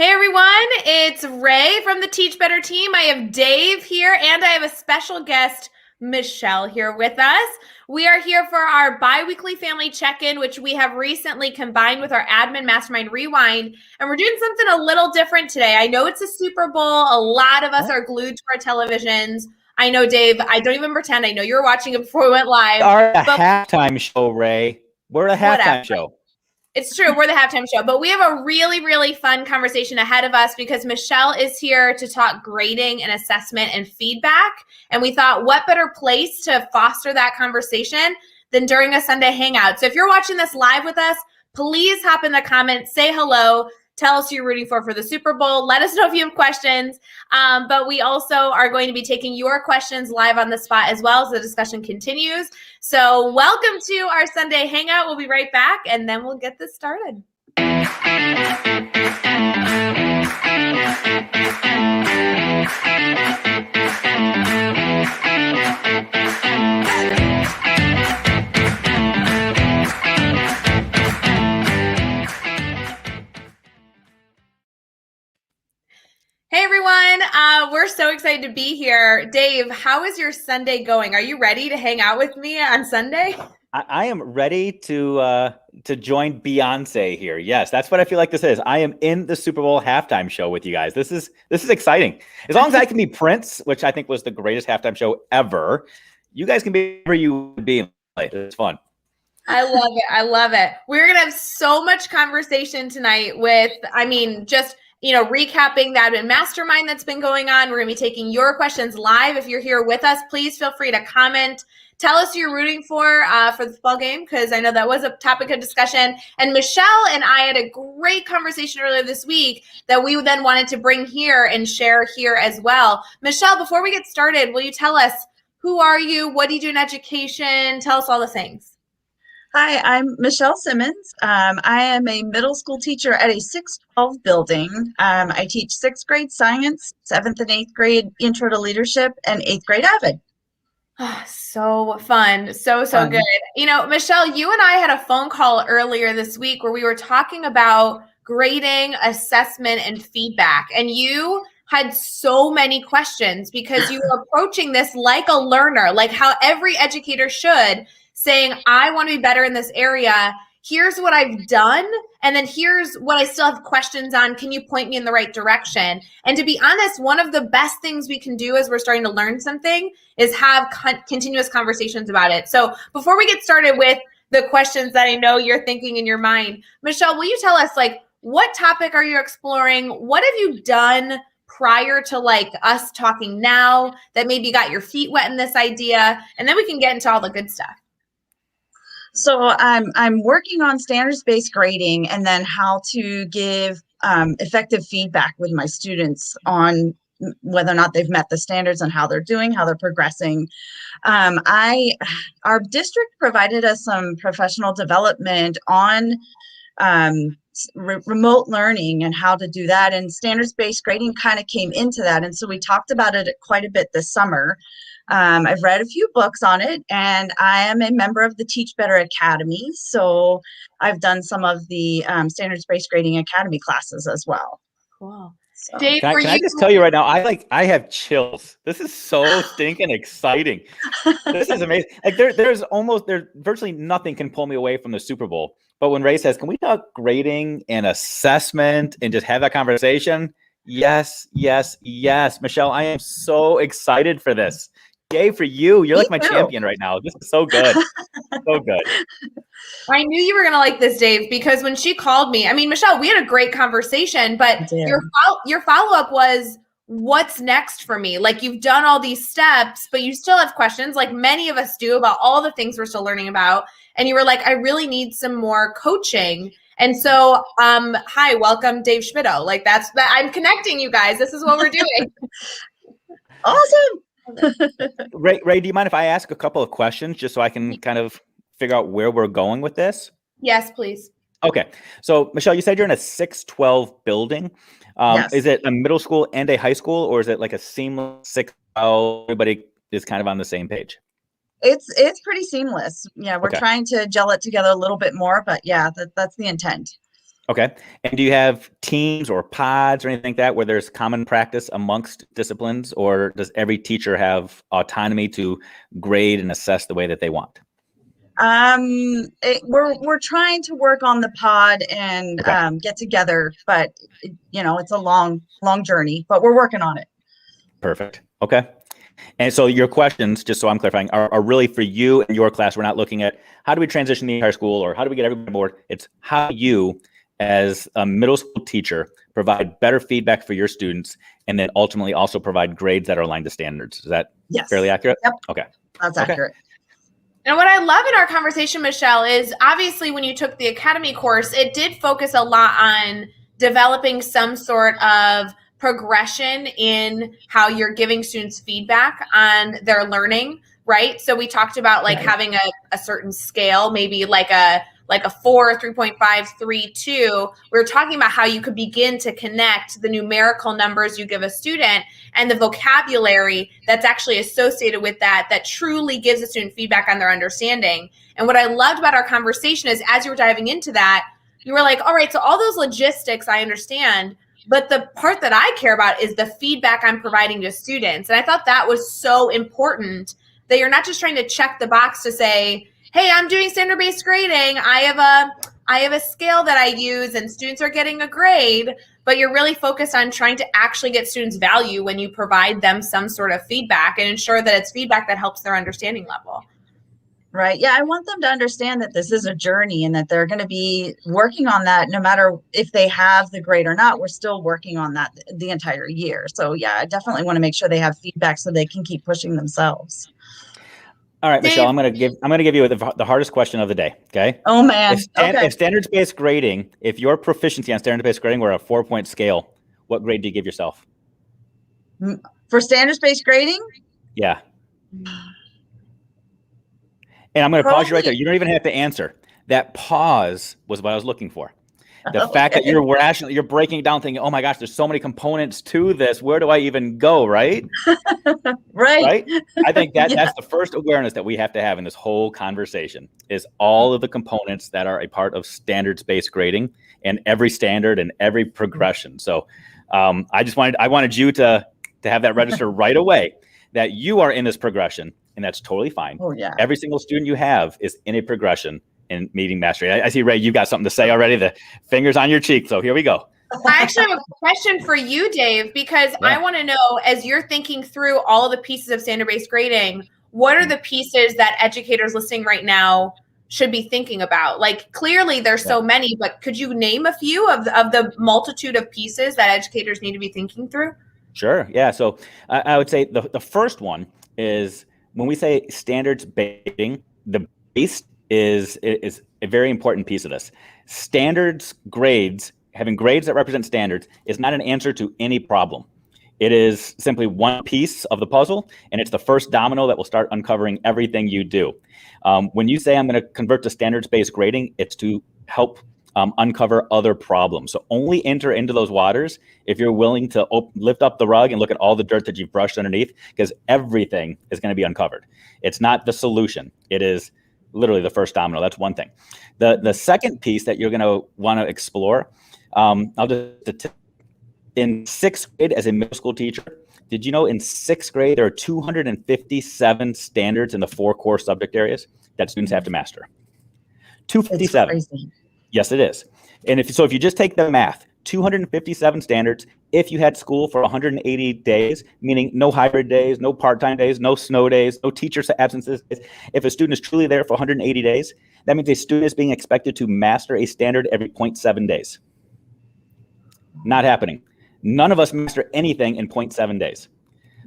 Hey everyone, it's Ray from the Teach Better team. I have Dave here and I have a special guest, Michelle, here with us. We are here for our bi-weekly family check-in, which we have recently combined with our admin Mastermind Rewind. And we're doing something a little different today. I know it's a Super Bowl. A lot of us are glued to our televisions. I know, Dave, I don't even pretend. I know you were watching it before we went live. We are a halftime show, Ray. We're a halftime show. It's true. We're the halftime show, but we have a really, really fun conversation ahead of us because Michelle is here to talk grading and assessment and feedback. And we thought, what better place to foster that conversation than during a Sunday hangout? So if you're watching this live with us, please hop in the comments, say hello, tell us who you're rooting for the Super Bowl. Let us know if you have questions. But we also are going to be taking your questions live on the spot as well as the discussion continues. So welcome to our Sunday Hangout. We'll be right back, and then we'll get this started. Hey everyone, we're so excited to be here. Dave, how is your Sunday going? Are you ready to hang out with me on Sunday? I am ready to join Beyonce here. Yes, that's what I feel like this is. I am in the Super Bowl halftime show with you guys. This is exciting. As long as I can be Prince, which I think was the greatest halftime show ever, you guys can be wherever you would be. It's fun. I love it. I love it. We're going to have so much conversation tonight with, recapping that in Mastermind that's been going on. We're going to be taking your questions live. If you're here with us, please feel free to comment. Tell us who you're rooting for the football game, because I know that was a topic of discussion. And Michelle and I had a great conversation earlier this week that we then wanted to bring here and share here as well. Michelle, before we get started, will you tell us who are you? What do you do in education? Tell us all the things. Hi, I'm Michelle Simmons. I am a middle school teacher at a 612 building. I teach 6th grade science, 7th and 8th grade intro to leadership, and 8th grade AVID. Oh, so fun. So good. Michelle, you and I had a phone call earlier this week where we were talking about grading, assessment, and feedback. And you had so many questions because you were approaching this like a learner, like how every educator should, saying, I want to be better in this area. Here's what I've done. And then here's what I still have questions on. Can you point me in the right direction? And to be honest, one of the best things we can do as we're starting to learn something is have continuous conversations about it. So before we get started with the questions that I know you're thinking in your mind, Michelle, will you tell us, what topic are you exploring? What have you done prior to us talking now that maybe got your feet wet in this idea? And then we can get into all the good stuff. So I'm working on standards-based grading and then how to give effective feedback with my students on whether or not they've met the standards and how they're doing, how they're progressing. Our district provided us some professional development on remote learning and how to do that, and standards-based grading kind of came into that. And so we talked about it quite a bit this summer. I've read a few books on it, and I am a member of the Teach Better Academy. So I've done some of the standards-based grading academy classes as well. Cool. So. Dave, can I just tell you right now, I have chills. This is so stinking exciting. This is amazing. There's virtually nothing can pull me away from the Super Bowl. But when Ray says, can we talk grading and assessment and just have that conversation? Yes. Michelle, I am so excited for this. Yay for you. You're like my champion right now. This is so good. So good. I knew you were going to like this, Dave, because when she called me, Michelle, we had a great conversation, but your follow-up was, what's next for me? You've done all these steps, but you still have questions, like many of us do, about all the things we're still learning about. And you were like, I really need some more coaching. And so, hi, welcome, Dave Schmitto. I'm connecting you guys. This is what we're doing. Awesome. Ray, do you mind if I ask a couple of questions just so I can kind of figure out where we're going with this? Yes, please. Okay. So, Michelle, you said you're in a 612 building. Yes. Is it a middle school and a high school, or is it like a seamless 612? Everybody is kind of on the same page. It's pretty seamless. Yeah, we're trying to gel it together a little bit more, but yeah, that's the intent. Okay. And do you have teams or pods or anything like that where there's common practice amongst disciplines, or does every teacher have autonomy to grade and assess the way that they want? We're trying to work on the pod and Okay. get together, but it's a long journey, but we're working on it. Perfect. Okay. And so your questions, just so I'm clarifying, are really for you and your class. We're not looking at how do we transition the entire school or how do we get everybody on board. It's how you, as a middle school teacher, provide better feedback for your students, and then ultimately also provide grades that are aligned to standards. Is that fairly accurate? Yep. Okay. That's accurate. And what I love in our conversation, Michelle, is obviously when you took the Academy course, it did focus a lot on developing some sort of progression in how you're giving students feedback on their learning, right? So we talked about having a certain scale, maybe like a 4, 3.5, 3, 2. We were talking about how you could begin to connect the numerical numbers you give a student and the vocabulary that's actually associated with that truly gives a student feedback on their understanding. And what I loved about our conversation is as you were diving into that, you were like, all right, so all those logistics I understand, but the part that I care about is the feedback I'm providing to students. And I thought that was so important, that you're not just trying to check the box to say, hey, I'm doing standard-based grading. I have a scale that I use and students are getting a grade, but you're really focused on trying to actually get students value when you provide them some sort of feedback and ensure that it's feedback that helps their understanding level. Right. Yeah. I want them to understand that this is a journey and that they're going to be working on that no matter if they have the grade or not. We're still working on that the entire year. So yeah, I definitely want to make sure they have feedback so they can keep pushing themselves. All right, Michelle, I'm going to give you the hardest question of the day. Okay. Oh man. If standards-based grading, if your proficiency on standards-based grading were a 4-point scale, what grade do you give yourself? For standards-based grading? Yeah. And I'm going to pause you right there. You don't even have to answer. That pause was what I was looking for. The fact that you're breaking it down thinking, oh my gosh, there's so many components to this. Where do I even go? Right. Right. I think that's the first awareness that we have to have in this whole conversation is all of the components that are a part of standards-based grading and every standard and every progression. So I wanted you to have that register right away that you are in this progression, and that's totally fine. Oh yeah. Every single student you have is in a progression in meeting mastery. I see, Ray, you've got something to say already. The fingers on your cheek. So here we go. I actually have a question for you, Dave, because I want to know, as you're thinking through all of the pieces of standard-based grading, what are the pieces that educators listening right now should be thinking about? Like, clearly there's so many, but could you name a few of the multitude of pieces that educators need to be thinking through? Sure. Yeah. So I would say the first one is when we say standards-based grading, the base is a very important piece of this. Standards grades, having grades that represent standards, is not an answer to any problem. It is simply one piece of the puzzle, and it's the first domino that will start uncovering everything you do. When you say I'm going to convert to standards-based grading, it's to help uncover other problems. So only enter into those waters if you're willing to lift up the rug and look at all the dirt that you've brushed underneath, because everything is going to be uncovered. It's not the solution. It is literally the first domino. That's one thing. The second piece that you're going to want to explore, in 6th grade as a middle school teacher, did you know in 6th grade there are 257 standards in the 4 core subject areas that students have to master? 257. Yes, it is. And if you just take the math, 257 standards, if you had school for 180 days, meaning no hybrid days, no part-time days, no snow days, no teacher absences, if a student is truly there for 180 days, that means a student is being expected to master a standard every 0.7 days. Not happening. None of us master anything in 0.7 days.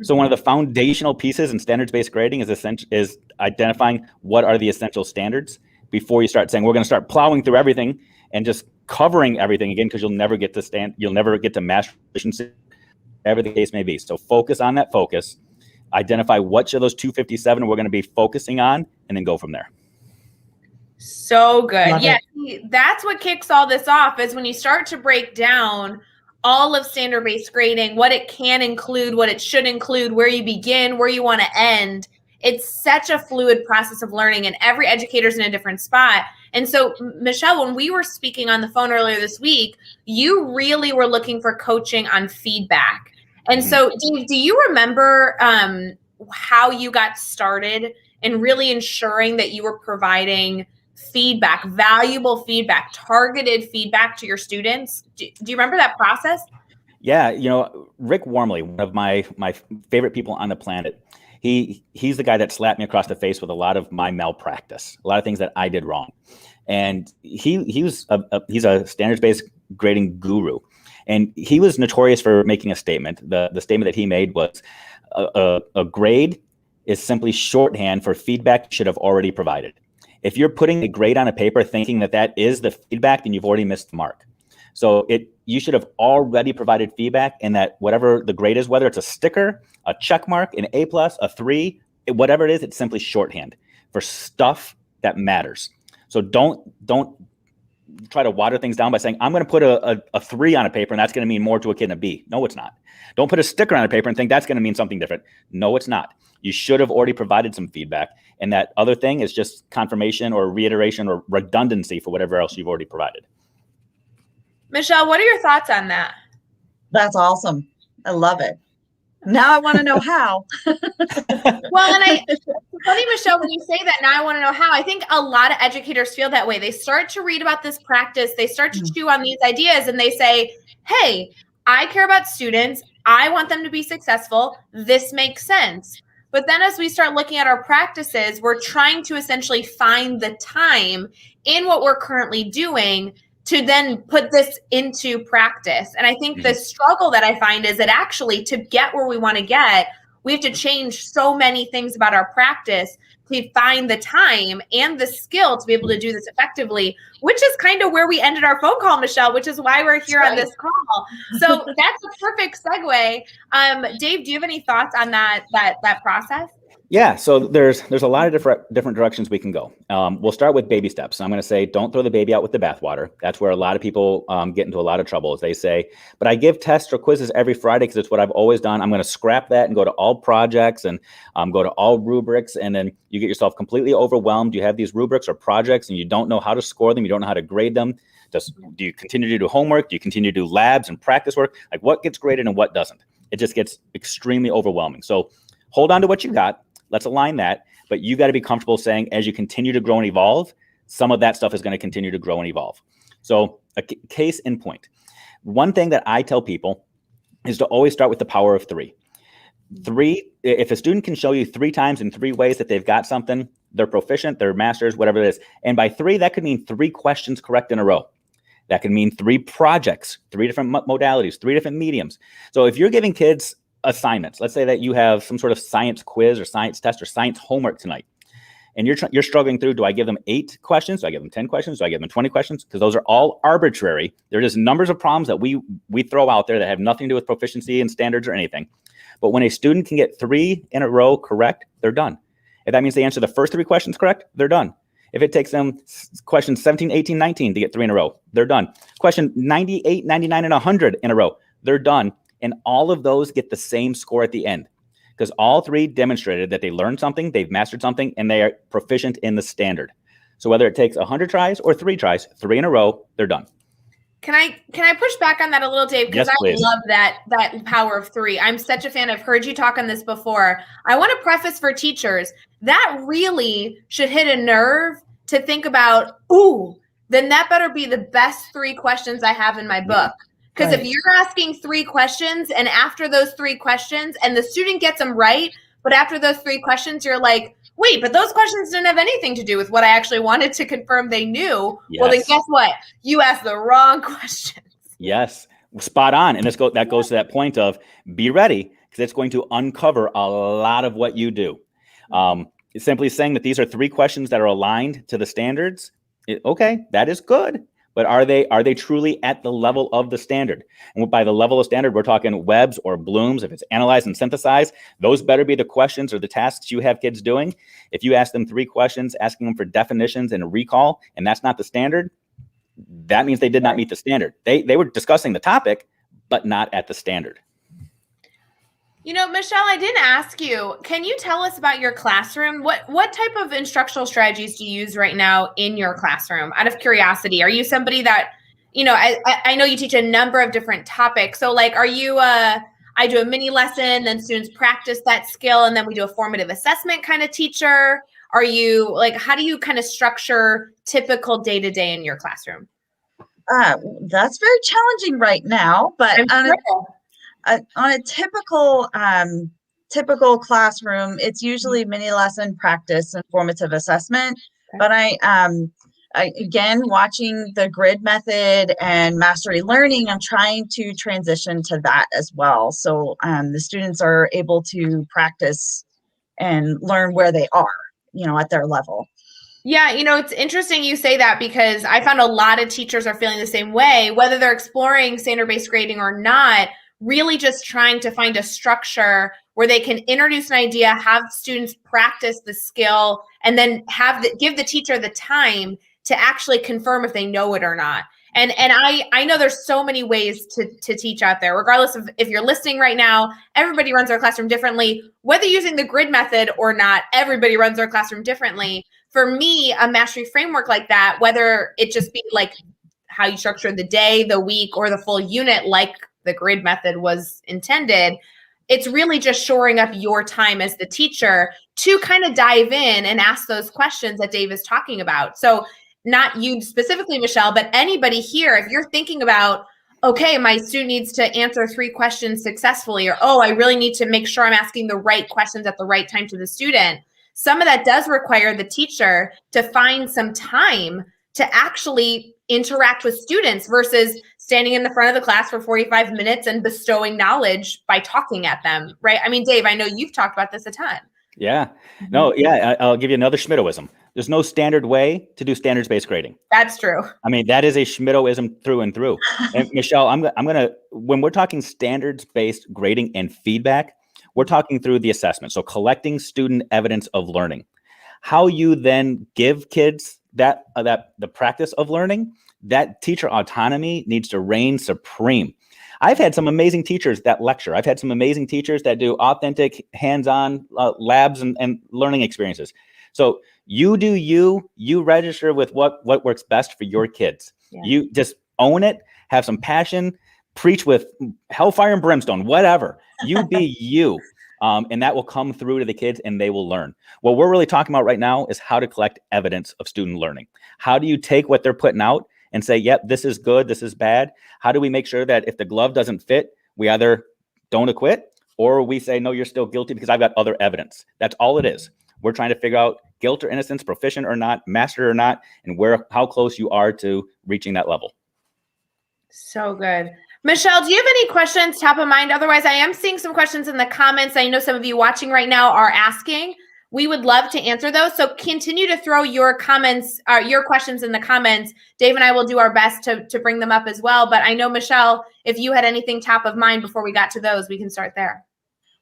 So one of the foundational pieces in standards-based grading is identifying what are the essential standards before you start saying we're going to start plowing through everything and just covering everything again, because you'll never get to master efficiency, whatever the case may be. So focus on that focus, identify which of those 257 we're going to be focusing on, and then go from there. So good. Yeah, that's what kicks all this off, is when you start to break down all of standard-based grading, what it can include, what it should include, where you begin, where you want to end. It's such a fluid process of learning, and every educator's in a different spot. And so, Michelle, when we were speaking on the phone earlier this week, you really were looking for coaching on feedback. And so do you remember how you got started in really ensuring that you were providing feedback, valuable feedback, targeted feedback to your students? Do you remember that process? Yeah, Rick Wormley, one of my favorite people on the planet, he's the guy that slapped me across the face with a lot of my malpractice, a lot of things that I did wrong. And he's a standards-based grading guru. And he was notorious for making a statement. The statement that he made was a grade is simply shorthand for feedback you should have already provided. If you're putting a grade on a paper thinking that is the feedback, then you've already missed the mark. So you should have already provided feedback, and that whatever the grade is, whether it's a sticker, a check mark, an A+, a 3, whatever it is, it's simply shorthand for stuff that matters. So don't try to water things down by saying, I'm going to put a 3 on a paper and that's going to mean more to a kid than a B. No, it's not. Don't put a sticker on a paper and think that's going to mean something different. No, it's not. You should have already provided some feedback. And that other thing is just confirmation or reiteration or redundancy for whatever else you've already provided. Michelle, what are your thoughts on that? That's awesome. I love it. Now I want to know how. Well, and it's funny, Michelle, when you say that, now I want to know how. I think a lot of educators feel that way. They start to read about this practice, they start to chew on these ideas, and they say, hey, I care about students. I want them to be successful. This makes sense. But then as we start looking at our practices, we're trying to essentially find the time in what we're currently doing to then put this into practice. And I think the struggle that I find is that actually to get where we want to get, we have to change so many things about our practice to find the time and the skill to be able to do this effectively, which is kind of where we ended our phone call, Michelle, which is why we're here on this call. So that's a perfect segue. Dave, do you have any thoughts on that process? Yeah, so there's a lot of different directions we can go. We'll start with baby steps. I'm going to say, don't throw the baby out with the bathwater. That's where a lot of people get into a lot of trouble. Is they say, but I give tests or quizzes every Friday because it's what I've always done. I'm going to scrap that and go to all projects and go to all rubrics, and then you get yourself completely overwhelmed. You have these rubrics or projects and you don't know how to score them. You don't know how to grade them. Do you continue to do homework? Do you continue to do labs and practice work? Like, what gets graded and what doesn't? It just gets extremely overwhelming. So hold on to what you got. Let's align that, but you got to be comfortable saying, as you continue to grow and evolve, some of that stuff is going to continue to grow and evolve. So a case in point. One thing that I tell people is to always start with the power of 3. 3, if a student can show you 3 times in 3 ways that they've got something, they're proficient, they're masters, whatever it is. And by 3, that could mean 3 questions correct in a row. That could mean 3 projects, 3 different modalities, 3 different mediums. So if you're giving kids assignments, let's say that you have some sort of science quiz or science test or science homework tonight, and you're struggling through, do I give them 8 questions? Do I give them 10 questions? Do I give them 20 questions? Because those are all arbitrary. They're just numbers of problems that we throw out there that have nothing to do with proficiency and standards or anything. But when a student can get 3 in a row correct, they're done. If that means they answer the first 3 questions correct, they're done. If it takes them questions 17, 18, 19 to get 3 in a row, they're done. Question 98, 99, and 100 in a row, they're done. And all of those get the same score at the end because all 3 demonstrated that they learned something, they've mastered something, and they are proficient in the standard. So whether it takes 100 tries or 3 tries, 3 in a row, they're done. Can I push back on that a little, Dave? Because Yes, I love that power of 3. I'm such a fan. I've heard you talk on this before. I want to preface for teachers, that really should hit a nerve to think about, ooh, then that better be the best 3 questions I have in my book. Because if you're asking 3 questions and after those 3 questions and the student gets them right, but after those 3 questions, you're like, wait, but those questions didn't have anything to do with what I actually wanted to confirm they knew. Yes. Well, then guess what? You asked the wrong questions. Yes, spot on. And that goes to that point of be ready because it's going to uncover a lot of what you do. It's simply saying that these are 3 questions that are aligned to the standards. Okay, that is good. But are they truly at the level of the standard? And by the level of standard, we're talking Webb's or Bloom's. If it's analyze and synthesize, those better be the questions or the tasks you have kids doing. If you ask them 3 questions, asking them for definitions and recall, and that's not the standard, that means they did not meet the standard. They were discussing the topic, but not at the standard. Michelle, I didn't ask you. Can you tell us about your classroom? What type of instructional strategies do you use right now in your classroom? Out of curiosity, are you somebody that, I know you teach a number of different topics. So like, are you I do a mini lesson, then students practice that skill, and then we do a formative assessment kind of teacher? Are you like, how do you kind of structure typical day-to-day in your classroom? That's very challenging right now, but on a typical classroom, it's usually mini lesson practice and formative assessment. Okay. But again, watching the grid method and mastery learning, I'm trying to transition to that as well. So the students are able to practice and learn where they are, at their level. Yeah, it's interesting you say that because I found a lot of teachers are feeling the same way, whether they're exploring standard-based grading or not, really just trying to find a structure where they can introduce an idea, have students practice the skill, and then give the teacher the time to actually confirm if they know it or not. And I know there's so many ways to teach out there, regardless of if you're listening right now, everybody runs their classroom differently. Whether using the grid method or not, everybody runs their classroom differently. For me, a mastery framework like that, whether it just be like how you structure the day, the week, or the full unit, like the grid method was intended, it's really just shoring up your time as the teacher to kind of dive in and ask those questions that Dave is talking about. So not you specifically, Michelle, but anybody here, if you're thinking about, okay, my student needs to answer 3 questions successfully, or, oh, I really need to make sure I'm asking the right questions at the right time to the student. Some of that does require the teacher to find some time to actually interact with students versus standing in the front of the class for 45 minutes and bestowing knowledge by talking at them, right? I mean, Dave, I know you've talked about this a ton. Yeah. No, yeah, I'll give you another Schmittoism. There's no standard way to do standards-based grading. That's true. I mean, that is a Schmittoism through and through. And Michelle, I'm gonna when we're talking standards-based grading and feedback, we're talking through the assessment. So collecting student evidence of learning. How you then give kids that the practice of learning, that teacher autonomy needs to reign supreme. I've had some amazing teachers that lecture. I've had some amazing teachers that do authentic hands-on labs and learning experiences. So you do you register with what works best for your kids. Yeah. You just own it, have some passion, preach with hellfire and brimstone, whatever. You be you. And that will come through to the kids and they will learn. What we're really talking about right now is how to collect evidence of student learning. How do you take what they're putting out and say, yep, this is good, this is bad? How do we make sure that if the glove doesn't fit, we either don't acquit or we say, no, you're still guilty because I've got other evidence. That's all it is. We're trying to figure out guilt or innocence, proficient or not, master or not, and how close you are to reaching that level. So good. Michelle, do you have any questions top of mind? Otherwise, I am seeing some questions in the comments. I know some of you watching right now are asking. We would love to answer those. So continue to throw your comments, your questions in the comments. Dave and I will do our best to bring them up as well. But I know, Michelle, if you had anything top of mind before we got to those, we can start there.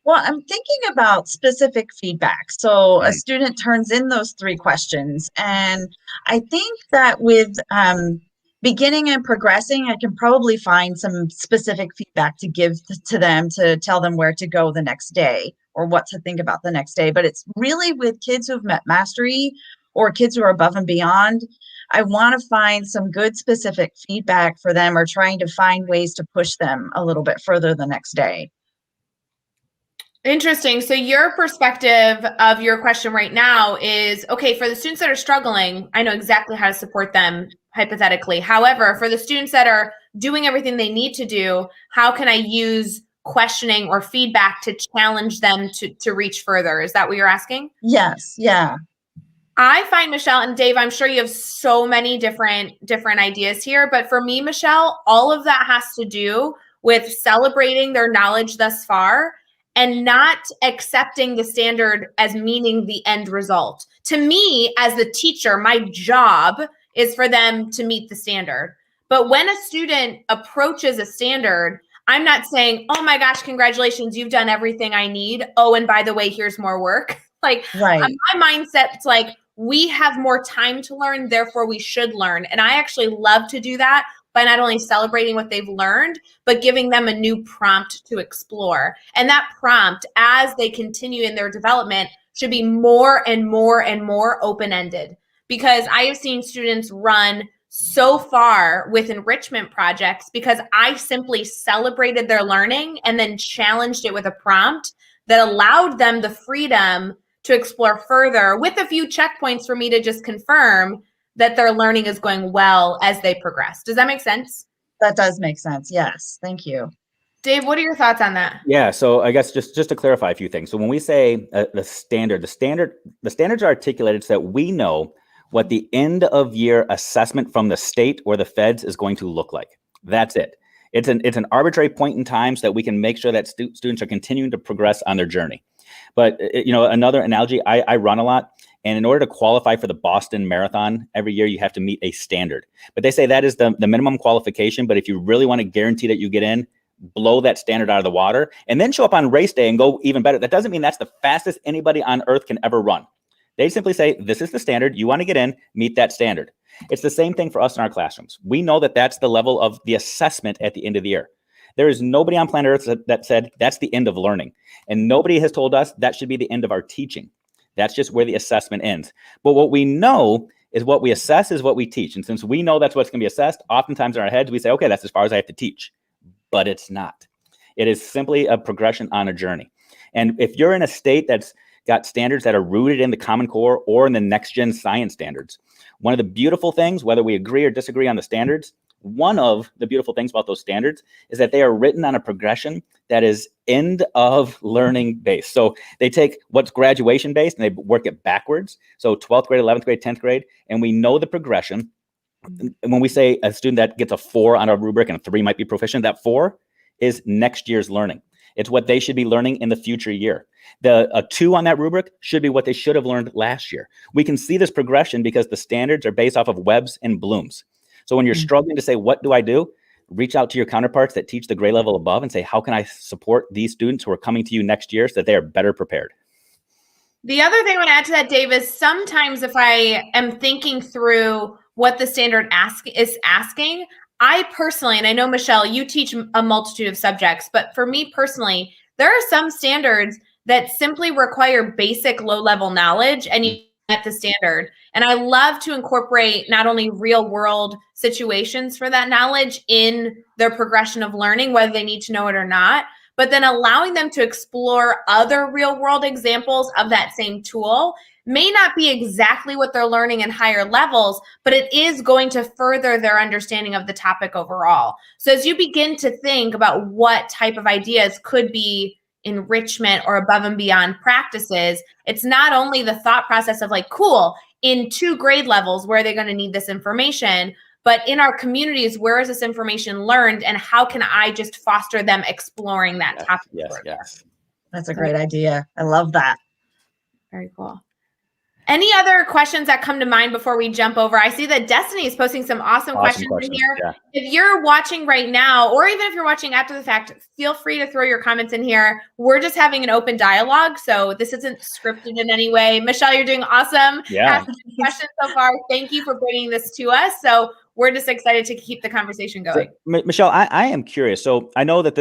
Well, I'm thinking about specific feedback. So a student turns in those 3 questions. And I think that with beginning and progressing, I can probably find some specific feedback to give to them to tell them where to go the next day or what to think about the next day. But it's really with kids who've met mastery or kids who are above and beyond. I want to find some good specific feedback for them or trying to find ways to push them a little bit further the next day. Interesting. So your perspective of your question right now is, okay, for the students that are struggling, I know exactly how to support them hypothetically. However, for the students that are doing everything they need to do, how can I use questioning or feedback to challenge them to reach further? Is that what you're asking? Yes. Yeah. I find, Michelle and Dave, I'm sure you have so many different ideas here, but for me, Michelle, all of that has to do with celebrating their knowledge thus far and not accepting the standard as meaning the end result. To me, as the teacher, my job is for them to meet the standard. But when a student approaches a standard, I'm not saying, oh my gosh, congratulations, you've done everything I need. Oh, and by the way, here's more work. Like, right. My mindset's like, we have more time to learn, therefore we should learn. And I actually love to do that by not only celebrating what they've learned, but giving them a new prompt to explore. And that prompt, as they continue in their development, should be more and more and more open-ended. Because I have seen students run so far with enrichment projects because I simply celebrated their learning and then challenged it with a prompt that allowed them the freedom to explore further with a few checkpoints for me to just confirm that their learning is going well as they progress. Does that make sense? That does make sense. Yes. Thank you. Dave, what are your thoughts on that? Yeah, so I guess just to clarify a few things. So when we say the standards are articulated so that we know what the end of year assessment from the state or the feds is going to look like. That's it. It's an arbitrary point in time so that we can make sure that students are continuing to progress on their journey. But another analogy, I run a lot, and in order to qualify for the Boston Marathon every year, you have to meet a standard. But they say that is the minimum qualification. But if you really want to guarantee that you get in, blow that standard out of the water and then show up on race day and go even better. That doesn't mean that's the fastest anybody on earth can ever run. They simply say, this is the standard. You want to get in, meet that standard. It's the same thing for us in our classrooms. We know that that's the level of the assessment at the end of the year. There is nobody on planet Earth that said that's the end of learning. And nobody has told us that should be the end of our teaching. That's just where the assessment ends. But what we know is what we assess is what we teach. And since we know that's what's going to be assessed, oftentimes in our heads, we say, okay, that's as far as I have to teach. But it's not. It is simply a progression on a journey. And if you're in a state that's got standards that are rooted in the Common Core or in the next gen science standards, one of the beautiful things, whether we agree or disagree on the standards, one of the beautiful things about those standards is that they are written on a progression that is end of learning based. So they take what's graduation based and they work it backwards. So 12th grade, 11th grade, 10th grade, and we know the progression. And when we say a student that gets a 4 on a rubric and a 3 might be proficient, that 4 is next year's learning. It's what they should be learning in the future year. A 2 on that rubric should be what they should have learned last year. We can see this progression because the standards are based off of Webb's and Bloom's. So when you're struggling to say, what do I do? Reach out to your counterparts that teach the grade level above and say, how can I support these students who are coming to you next year so that they are better prepared? The other thing I want to add to that, Dave, is sometimes if I am thinking through what the standard is asking, I personally, and I know, Michelle, you teach a multitude of subjects, but for me personally, there are some standards that simply require basic low-level knowledge, and you met the standard. And I love to incorporate not only real-world situations for that knowledge in their progression of learning, whether they need to know it or not, but then allowing them to explore other real-world examples of that same tool may not be exactly what they're learning in higher levels, but it is going to further their understanding of the topic overall. So as you begin to think about what type of ideas could be enrichment or above and beyond practices, it's not only the thought process of like, cool, in 2 grade levels, where are they going to need this information? But in our communities, where is this information learned and how can I just foster them exploring that topic? Yes. That's a great idea. I love that. Very cool. Any other questions that come to mind before we jump over? I see that Destiny is posting some awesome questions in here. Yeah. If you're watching right now, or even if you're watching after the fact, feel free to throw your comments in here. We're just having an open dialogue, so this isn't scripted in any way. Michelle, you're doing awesome. Yeah. Questions so far. Thank you for bringing this to us. So we're just excited to keep the conversation going. So, Michelle, I am curious. So I know that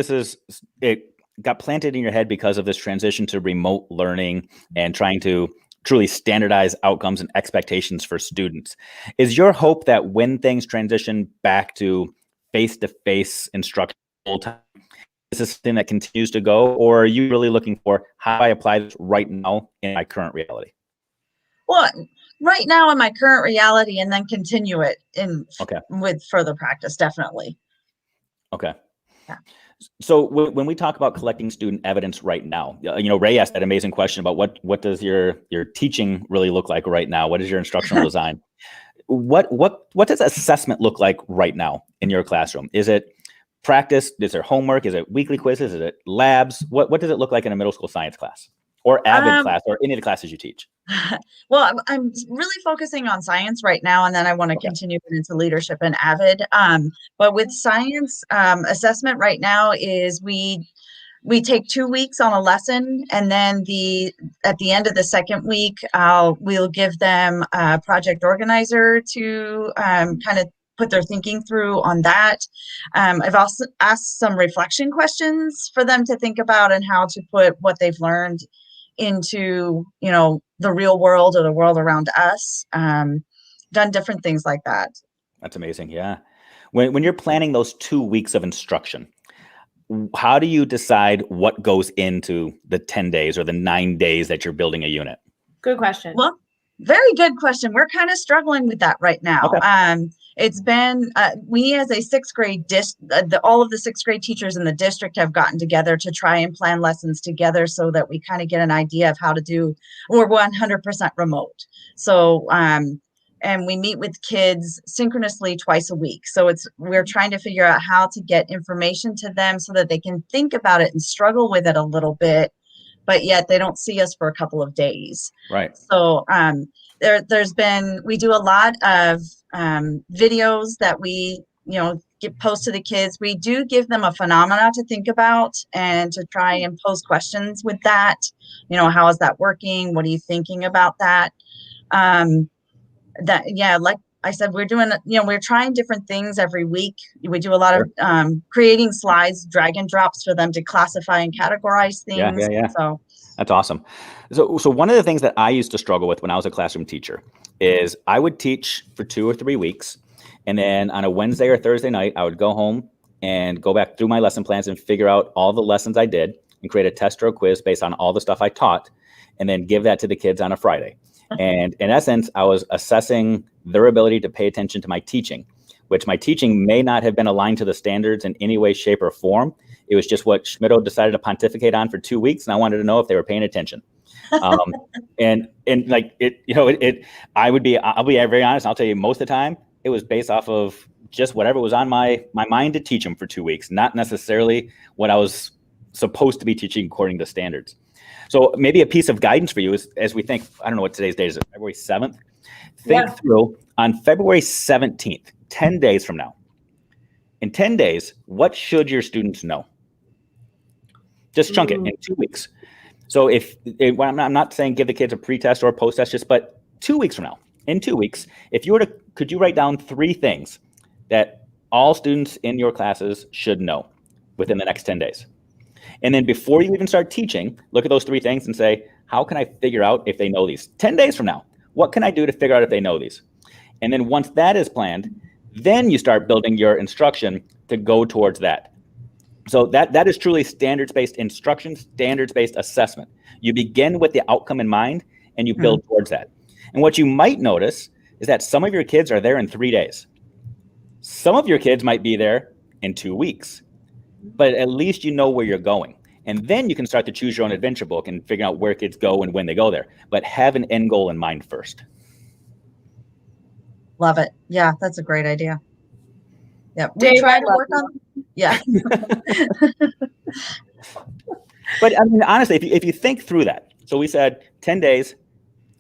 it got planted in your head because of this transition to remote learning and trying to truly standardize outcomes and expectations for students. Is your hope that when things transition back to face-to-face instruction full time, is this something that continues to go, or are you really looking for how I apply this right now in my current reality? Well, right now in my current reality, and then continue it with further practice, definitely. Okay. Yeah. So when we talk about collecting student evidence right now, Ray asked that amazing question about what does your teaching really look like right now? What is your instructional design? What does assessment look like right now in your classroom? Is it practice? Is there homework? Is it weekly quizzes? Is it labs? What does it look like in a middle school science class or AVID class or any of the classes you teach? Well, I'm really focusing on science right now, and then I want to continue into leadership and AVID. But with science, assessment right now is we take 2 weeks on a lesson, and then at the end of the second week, we'll give them a project organizer to kind of put their thinking through on that. I've also asked some reflection questions for them to think about and how to put what they've learned into, the real world or the world around us. Done different things like that. That's amazing. Yeah. When you're planning those 2 weeks of instruction, how do you decide what goes into the 10 days or the 9 days that you're building a unit? Good question. Well, very good question. We're kind of struggling with that right now. Okay. It's been, we as a sixth grade, all of the sixth grade teachers in the district have gotten together to try and plan lessons together so that we kind of get an idea of how to do, we're 100% remote. So, and we meet with kids synchronously twice a week. So we're trying to figure out how to get information to them so that they can think about it and struggle with it a little bit, but yet they don't see us for a couple of days. Right. So we do a lot of videos that we, post to the kids. We do give them a phenomena to think about and to try and pose questions with that. How is that working? What are you thinking about that? Like I said, we're doing, we're trying different things every week. We do a lot of creating slides, drag and drops for them to classify and categorize things. Yeah. So that's awesome. So one of the things that I used to struggle with when I was a classroom teacher is I would teach for 2 or 3 weeks. And then on a Wednesday or Thursday night, I would go home and go back through my lesson plans and figure out all the lessons I did and create a test or a quiz based on all the stuff I taught, and then give that to the kids on a Friday. And in essence, I was assessing their ability to pay attention to my teaching, which my teaching may not have been aligned to the standards in any way, shape, or form. It was just what Schmitto decided to pontificate on for 2 weeks, and I wanted to know if they were paying attention. And like I'll be very honest. I'll tell you, most of the time it was based off of just whatever was on my mind to teach them for 2 weeks, not necessarily what I was supposed to be teaching according to standards. So maybe a piece of guidance for you is, as we think, I don't know what today's date is, February 7th. Think through on February 17th, 10 days from now. In 10 days, what should your students know? Just chunk it in 2 weeks. So I'm not saying give the kids a pre-test or a post-test, but 2 weeks from now, in 2 weeks, could you write down 3 things that all students in your classes should know within the next 10 days? And then before you even start teaching, look at those 3 things and say, how can I figure out if they know these? 10 days from now, what can I do to figure out if they know these? And then once that is planned, then you start building your instruction to go towards that. So that is truly standards-based instruction, standards-based assessment. You begin with the outcome in mind and you build towards that. And what you might notice is that some of your kids are there in 3 days. Some of your kids might be there in 2 weeks. But at least you know where you're going. And then you can start to choose your own adventure book and figure out where kids go and when they go there. But have an end goal in mind first. Love it. Yeah, that's a great idea. Yeah, we try to work on. Yeah. But I mean, honestly, if you think through that, so we said 10 days,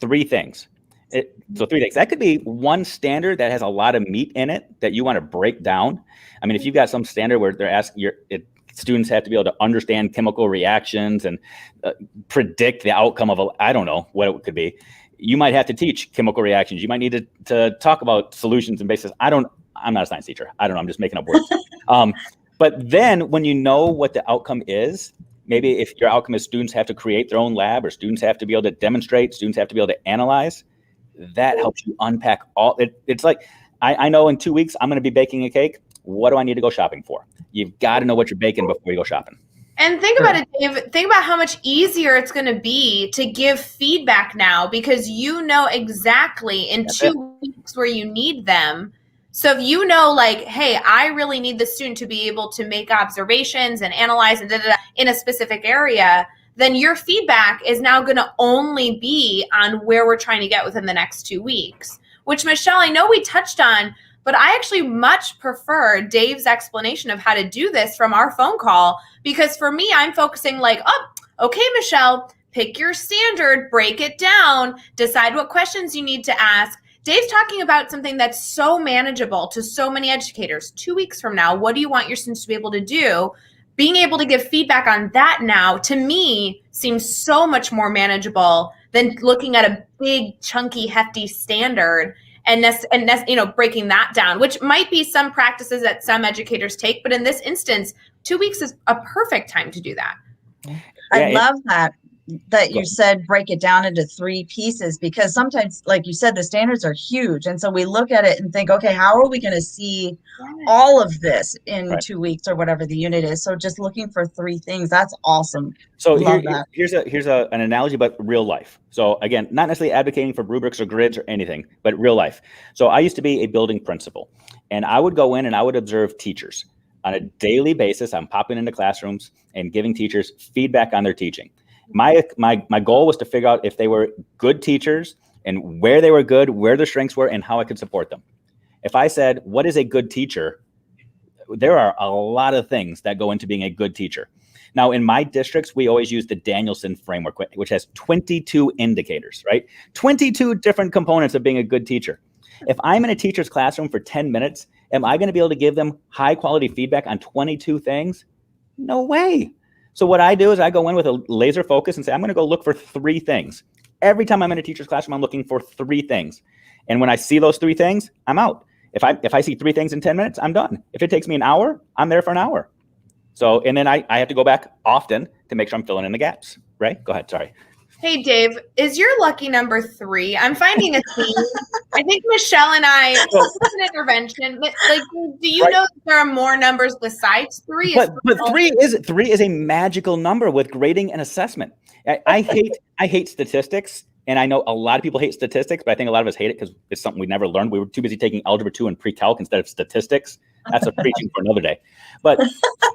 3 things. So 3 things. That could be one standard that has a lot of meat in it that you want to break down. I mean, if you've got some standard where they're asking students have to be able to understand chemical reactions and predict the outcome of I don't know what it could be. You might have to teach chemical reactions. You might need to talk about solutions and basis. I'm not a science teacher. I don't know. I'm just making up words. But then when you know what the outcome is, maybe if your outcome is students have to create their own lab or students have to be able to demonstrate, students have to be able to analyze, that helps you unpack all it. It's like, I know in 2 weeks, I'm going to be baking a cake. What do I need to go shopping for? You've got to know what you're baking before you go shopping. And think about it, Dave. Think about how much easier it's going to be to give feedback now because you know exactly in 2 weeks where you need them. So if you know, like, hey, I really need the student to be able to make observations and analyze and in a specific area, then your feedback is now going to only be on where we're trying to get within the next 2 weeks, which, Michelle, I know we touched on, but I actually much prefer Dave's explanation of how to do this from our phone call, because for me, I'm focusing like, okay, Michelle, pick your standard, break it down, decide what questions you need to ask. Dave's talking about something that's so manageable to so many educators. 2 weeks from now, what do you want your students to be able to do? Being able to give feedback on that now, to me, seems so much more manageable than looking at a big, chunky, hefty standard. breaking that down, which might be some practices that some educators take. But in this instance, 2 weeks is a perfect time to do that. I love that you said break it down into 3 pieces, because sometimes, like you said, the standards are huge. And so we look at it and think, okay, how are we going to see all of this in 2 weeks or whatever the unit is? So just looking for 3 things. That's awesome. So here's an analogy, but real life. So again, not necessarily advocating for rubrics or grids or anything, but real life. So I used to be a building principal, and I would go in and I would observe teachers on a daily basis. I'm popping into classrooms and giving teachers feedback on their teaching. My goal was to figure out if they were good teachers and where they were good, where their strengths were, and how I could support them. If I said, what is a good teacher? There are a lot of things that go into being a good teacher. Now, in my districts, we always use the Danielson framework, which has 22 indicators, right? 22 different components of being a good teacher. If I'm in a teacher's classroom for 10 minutes, am I going to be able to give them high quality feedback on 22 things? No way. So what I do is I go in with a laser focus and say, I'm going to go look for 3 things. Every time I'm in a teacher's classroom, I'm looking for 3 things. And when I see those 3 things, I'm out. If I see 3 things in 10 minutes, I'm done. If it takes me an hour, I'm there for an hour. So, and then I have to go back often to make sure I'm filling in the gaps, right? Go ahead, sorry. Hey, Dave, is your lucky number 3? I'm finding a theme. I think Michelle and I, an intervention, but like, do you know that there are more numbers besides 3? But 3 is a magical number with grading and assessment. I hate statistics, and I know a lot of people hate statistics, but I think a lot of us hate it because it's something we never learned. We were too busy taking Algebra 2 and pre-calc instead of statistics. That's a preaching for another day. But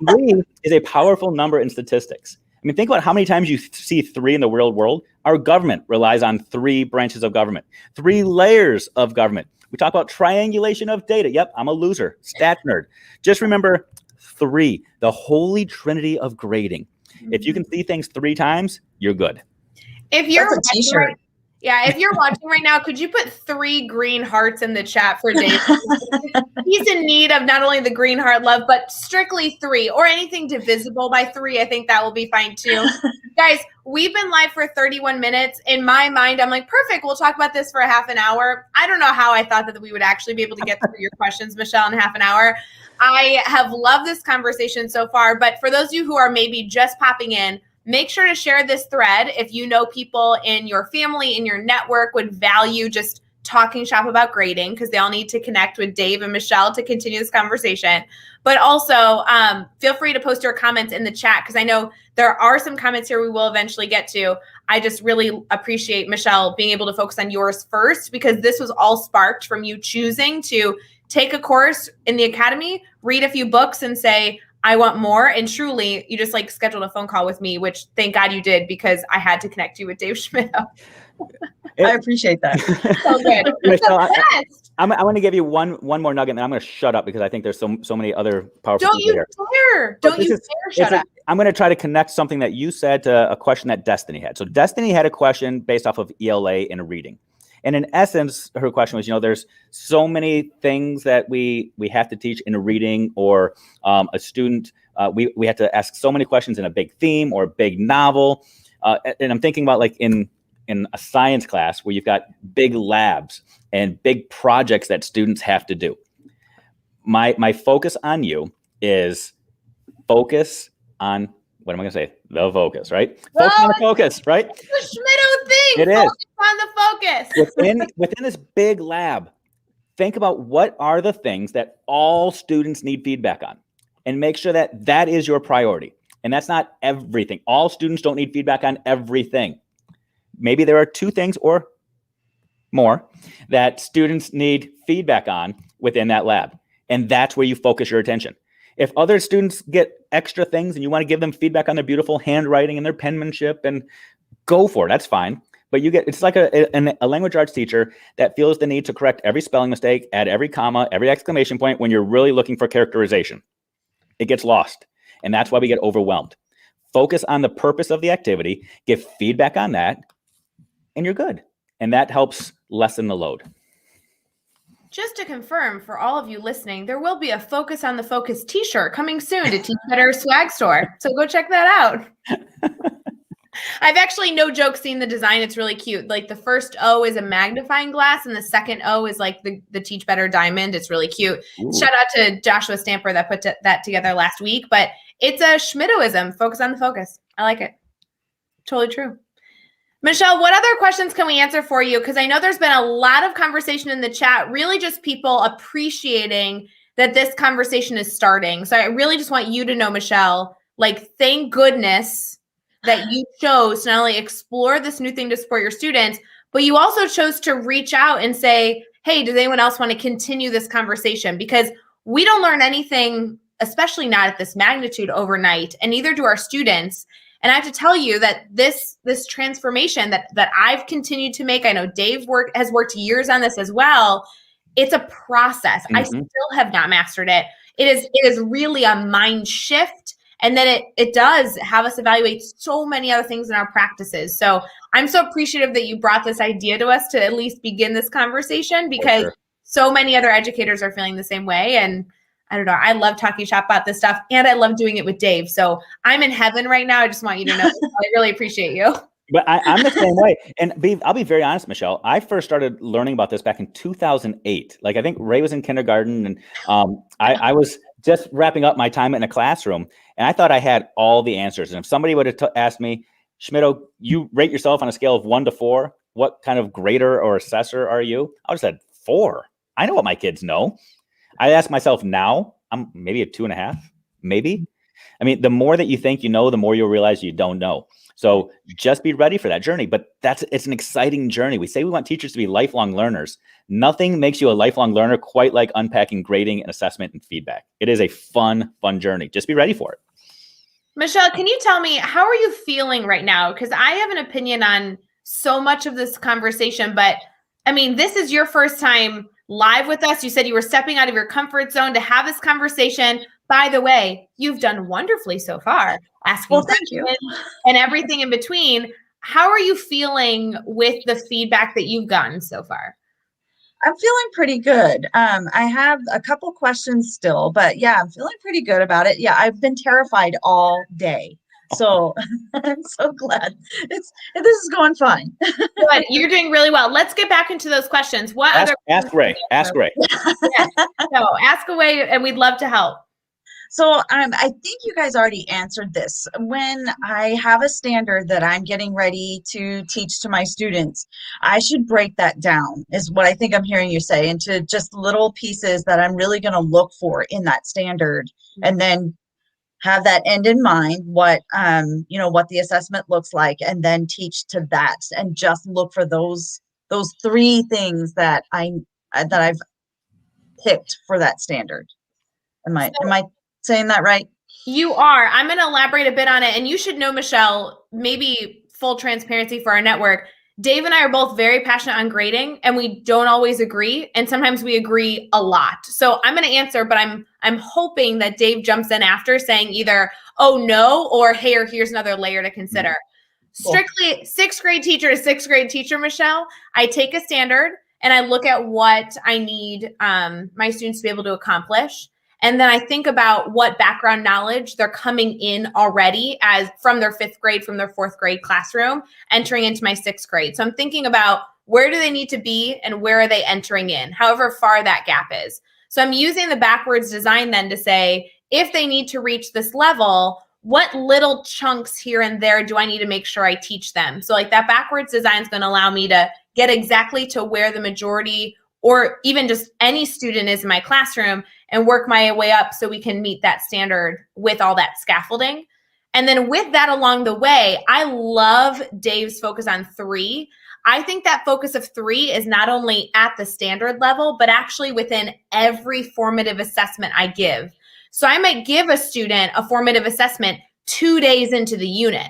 3 is a powerful number in statistics. I mean, think about how many times you see 3 in the real world. Our government relies on 3 branches of government, 3 layers of government. We talk about triangulation of data. Yep, I'm a loser, stat nerd. Just remember 3, the holy trinity of grading. If you can see things 3 times, you're good. If you're if you're watching right now, could you put 3 green hearts in the chat for Dave? He's in need of not only the green heart love, but strictly 3 or anything divisible by 3. I think that will be fine too. Guys, we've been live for 31 minutes. In my mind, I'm like, perfect. We'll talk about this for a half an hour. I don't know how I thought that we would actually be able to get through your questions, Michelle, in half an hour. I have loved this conversation so far, but for those of you who are maybe just popping in, make sure to share this thread if you know people in your family, in your network would value just talking shop about grading, because they all need to connect with Dave and Michelle to continue this conversation. But also feel free to post your comments in the chat, because I know there are some comments here we will eventually get to. I just really appreciate, Michelle, being able to focus on yours first, because this was all sparked from you choosing to take a course in the academy, read a few books and say, I want more. And truly, you just like scheduled a phone call with me, which thank God you did, because I had to connect you with Dave Schmidt. I appreciate that. So good. Michelle, I want to give you one more nugget, and I'm going to shut up because I think there's so many other powerful Don't people here. Don't you dare shut up. I'm going to try to connect something that you said to a question that Destiny had. So Destiny had a question based off of ELA in reading. And in essence, her question was, there's so many things that we have to teach in a reading, or a student, we have to ask so many questions in a big theme or a big novel. And I'm thinking about like in a science class where you've got big labs and big projects that students have to do. My focus on you is focus on, what am I going to say? The focus, right? Focus on the focus, right? It's the Schmitto thing. It focus is. on the focus. Within this big lab, think about what are the things that all students need feedback on, and make sure that that is your priority. And that's not everything. All students don't need feedback on everything. Maybe there are 2 things or more that students need feedback on within that lab. And that's where you focus your attention. If other students get extra things and you want to give them feedback on their beautiful handwriting and their penmanship, and go for it, that's fine. But it's like a language arts teacher that feels the need to correct every spelling mistake, add every comma, every exclamation point when you're really looking for characterization. It gets lost. And that's why we get overwhelmed. Focus on the purpose of the activity, give feedback on that, and you're good. And that helps lessen the load. Just to confirm for all of you listening, there will be a Focus on the Focus t-shirt coming soon to Teach Better swag store. So go check that out. I've actually, no joke, seen the design. It's really cute. Like the first O is a magnifying glass and the second O is like the Teach Better diamond. It's really cute. Ooh. Shout out to Joshua Stamper that put that together last week, but it's a Schmittoism. Focus on the focus. I like it. Totally true. Michelle, what other questions can we answer for you? Because I know there's been a lot of conversation in the chat, really just people appreciating that this conversation is starting. So I really just want you to know, Michelle, like, thank goodness that you chose to not only explore this new thing to support your students, but you also chose to reach out and say, hey, does anyone else want to continue this conversation? Because we don't learn anything, especially not at this magnitude, overnight, and neither do our students. And I have to tell you that this transformation that I've continued to make, I know Dave has worked years on this as well. It's a process. I still have not mastered it. It is really a mind shift. And then it does have us evaluate so many other things in our practices. So I'm so appreciative that you brought this idea to us to at least begin this conversation, because so many other educators are feeling the same way. And I don't know, I love talking shop about this stuff, and I love doing it with Dave. So I'm in heaven right now. I just want you to know, I really appreciate you. But I'm the same way. And I'll be very honest, Michelle. I first started learning about this back in 2008. Like, I think Ray was in kindergarten, and I was just wrapping up my time in a classroom, and I thought I had all the answers. And if somebody would have asked me, Schmitto, you rate yourself on a scale of 1 to 4, what kind of grader or assessor are you? I would have said 4. I know what my kids know. I ask myself now, I'm maybe a 2.5, maybe. I mean, the more that you think you know, the more you'll realize you don't know. So just be ready for that journey. But it's an exciting journey. We say we want teachers to be lifelong learners. Nothing makes you a lifelong learner quite like unpacking grading and assessment and feedback. It is a fun journey. Just be ready for it. Michelle, can you tell me, how are you feeling right now? Because I have an opinion on so much of this conversation, but I mean, this is your first time live with us. You said you were stepping out of your comfort zone to have this conversation. By the way, you've done wonderfully so far, asking thank you, and everything in between. How are you feeling with the feedback that you've gotten so far? I'm feeling pretty good. I have a couple questions still, but yeah, I'm feeling pretty good about it. Yeah, I've been terrified all day. So I'm so glad this is going fine. Good. You're doing really well. Let's get back into those questions. Ask Ray. Yeah. So ask away, and we'd love to help. So I think you guys already answered this. When I have a standard that I'm getting ready to teach to my students, I should break that down, is what I think I'm hearing you say, into just little pieces that I'm really going to look for in that standard, and then have that end in mind, what what the assessment looks like, and then teach to that, and just look for those 3 things that I've picked for that standard. Am I saying that right? You are. I'm going to elaborate a bit on it. And you should know, Michelle, maybe full transparency for our network, Dave and I are both very passionate on grading, and we don't always agree. And sometimes we agree a lot. So I'm going to answer, but I'm hoping that Dave jumps in after, saying either, oh no, or hey, or here's another layer to consider. Cool. Strictly 6th grade teacher to 6th grade teacher, Michelle, I take a standard and I look at what I need my students to be able to accomplish. And then I think about what background knowledge they're coming in already as from their 5th grade, from their 4th grade classroom, entering into my 6th grade. So I'm thinking about where do they need to be and where are they entering in, however far that gap is. So I'm using the backwards design then to say, if they need to reach this level, what little chunks here and there do I need to make sure I teach them? So like that backwards design is going to allow me to get exactly to where the majority or even just any student is in my classroom and work my way up so we can meet that standard with all that scaffolding. And then with that along the way, I love Dave's focus on 3. I think that focus of 3 is not only at the standard level, but actually within every formative assessment I give. So I might give a student a formative assessment 2 days into the unit.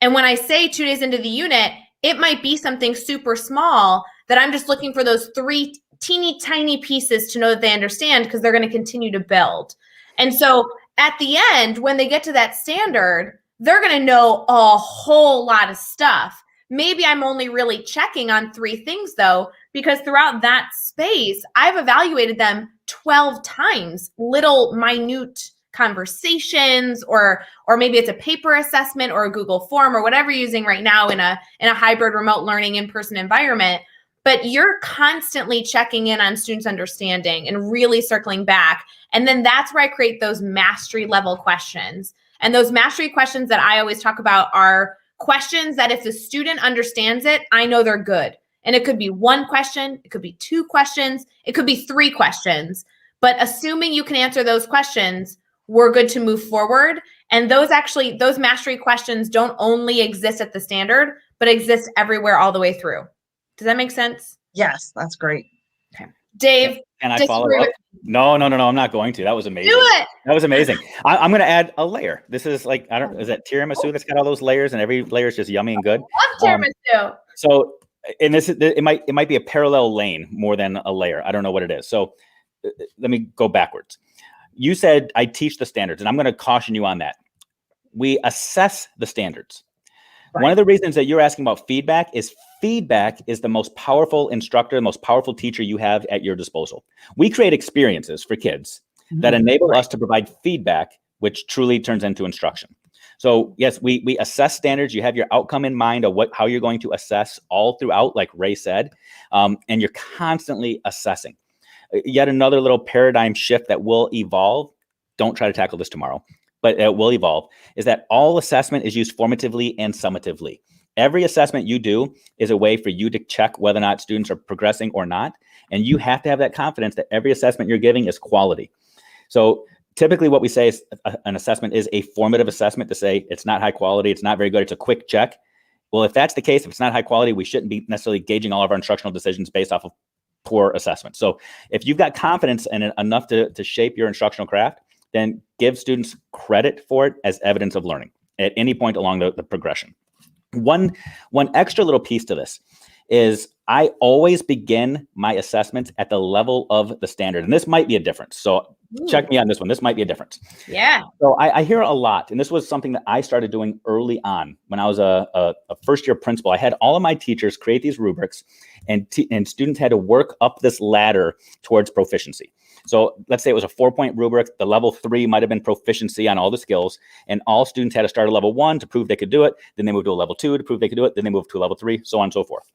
And when I say 2 days into the unit, it might be something super small that I'm just looking for those 3 teeny tiny pieces to know that they understand, because they're going to continue to build. And so at the end, when they get to that standard, they're going to know a whole lot of stuff. Maybe I'm only really checking on 3 things though, because throughout that space, I've evaluated them 12 times, little minute conversations, or maybe it's a paper assessment or a Google form or whatever you're using right now in a hybrid remote learning in-person environment. But you're constantly checking in on students' understanding and really circling back. And then that's where I create those mastery level questions. And those mastery questions that I always talk about are questions that if the student understands it, I know they're good. And it could be one question, it could be two questions, it could be three questions. But assuming you can answer those questions, we're good to move forward. And those mastery questions don't only exist at the standard, but exist everywhere all the way through. Does that make sense? Yes, that's great. Okay. Dave, can I follow up? No, I'm not going to. That was amazing. Do it. That was amazing. I'm going to add a layer. This is like, is that tiramisu that's got all those layers and every layer is just yummy and good? I love tiramisu. So, and it might be a parallel lane more than a layer. I don't know what it is. So let me go backwards. You said I teach the standards, and I'm going to caution you on that. We assess the standards. Right. One of the reasons that you're asking about feedback is the most powerful instructor, the most powerful teacher you have at your disposal. We create experiences for kids that enable us to provide feedback, which truly turns into instruction. So yes, we assess standards. You have your outcome in mind of how you're going to assess all throughout, like Ray said, and you're constantly assessing. Yet another little paradigm shift that will evolve. Don't try to tackle this tomorrow, but it will evolve, is that all assessment is used formatively and summatively. Every assessment you do is a way for you to check whether or not students are progressing or not. And you have to have that confidence that every assessment you're giving is quality. So typically what we say is an assessment is a formative assessment to say it's not high quality, it's not very good, it's a quick check. Well, if that's the case, if it's not high quality, we shouldn't be necessarily gauging all of our instructional decisions based off of poor assessment. So if you've got confidence in it enough to shape your instructional craft, then give students credit for it as evidence of learning at any point along the progression. One extra little piece to this is I always begin my assessments at the level of the standard. And this might be a difference. So check me on this one. This might be a difference. Yeah. So I hear a lot, and this was something that I started doing early on when I was a first-year principal. I had all of my teachers create these rubrics, and students had to work up this ladder towards proficiency. So let's say it was a 4-point rubric. The level 3 might have been proficiency on all the skills, and all students had to start at level 1 to prove they could do it. Then they moved to a level 2 to prove they could do it. Then they moved to a level 3, so on and so forth.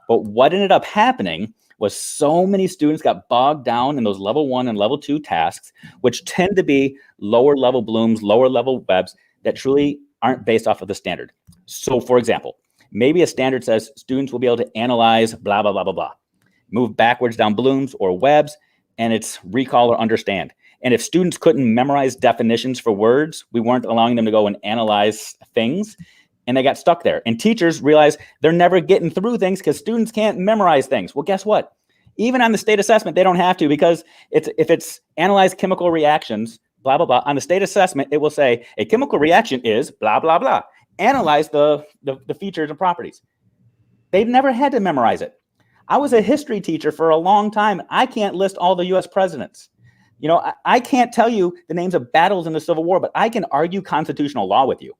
But what ended up happening was so many students got bogged down in those level 1 and level 2 tasks, which tend to be lower level blooms, lower level webs that truly aren't based off of the standard. So for example, maybe a standard says students will be able to analyze blah, blah, blah, blah, blah. Move backwards down blooms or webs, and it's recall or understand. And if students couldn't memorize definitions for words, we weren't allowing them to go and analyze things, and they got stuck there. And teachers realize they're never getting through things because students can't memorize things. Well, guess what? Even on the state assessment, they don't have to, because if it's analyze chemical reactions, blah, blah, blah, on the state assessment, it will say a chemical reaction is blah, blah, blah. Analyze the features and properties. They've never had to memorize it. I was a history teacher for a long time. I can't list all the U.S. presidents. You know, I can't tell you the names of battles in the Civil War, but I can argue constitutional law with you.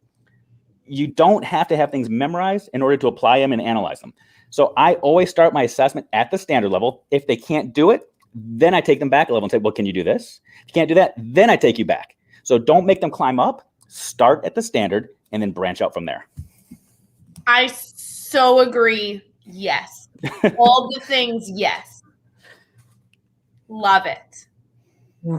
You don't have to have things memorized in order to apply them and analyze them. So I always start my assessment at the standard level. If they can't do it, then I take them back a level and say, well, can you do this? If you can't do that, then I take you back. So don't make them climb up. Start at the standard and then branch out from there. I so agree. Yes. All the things, yes. Love it.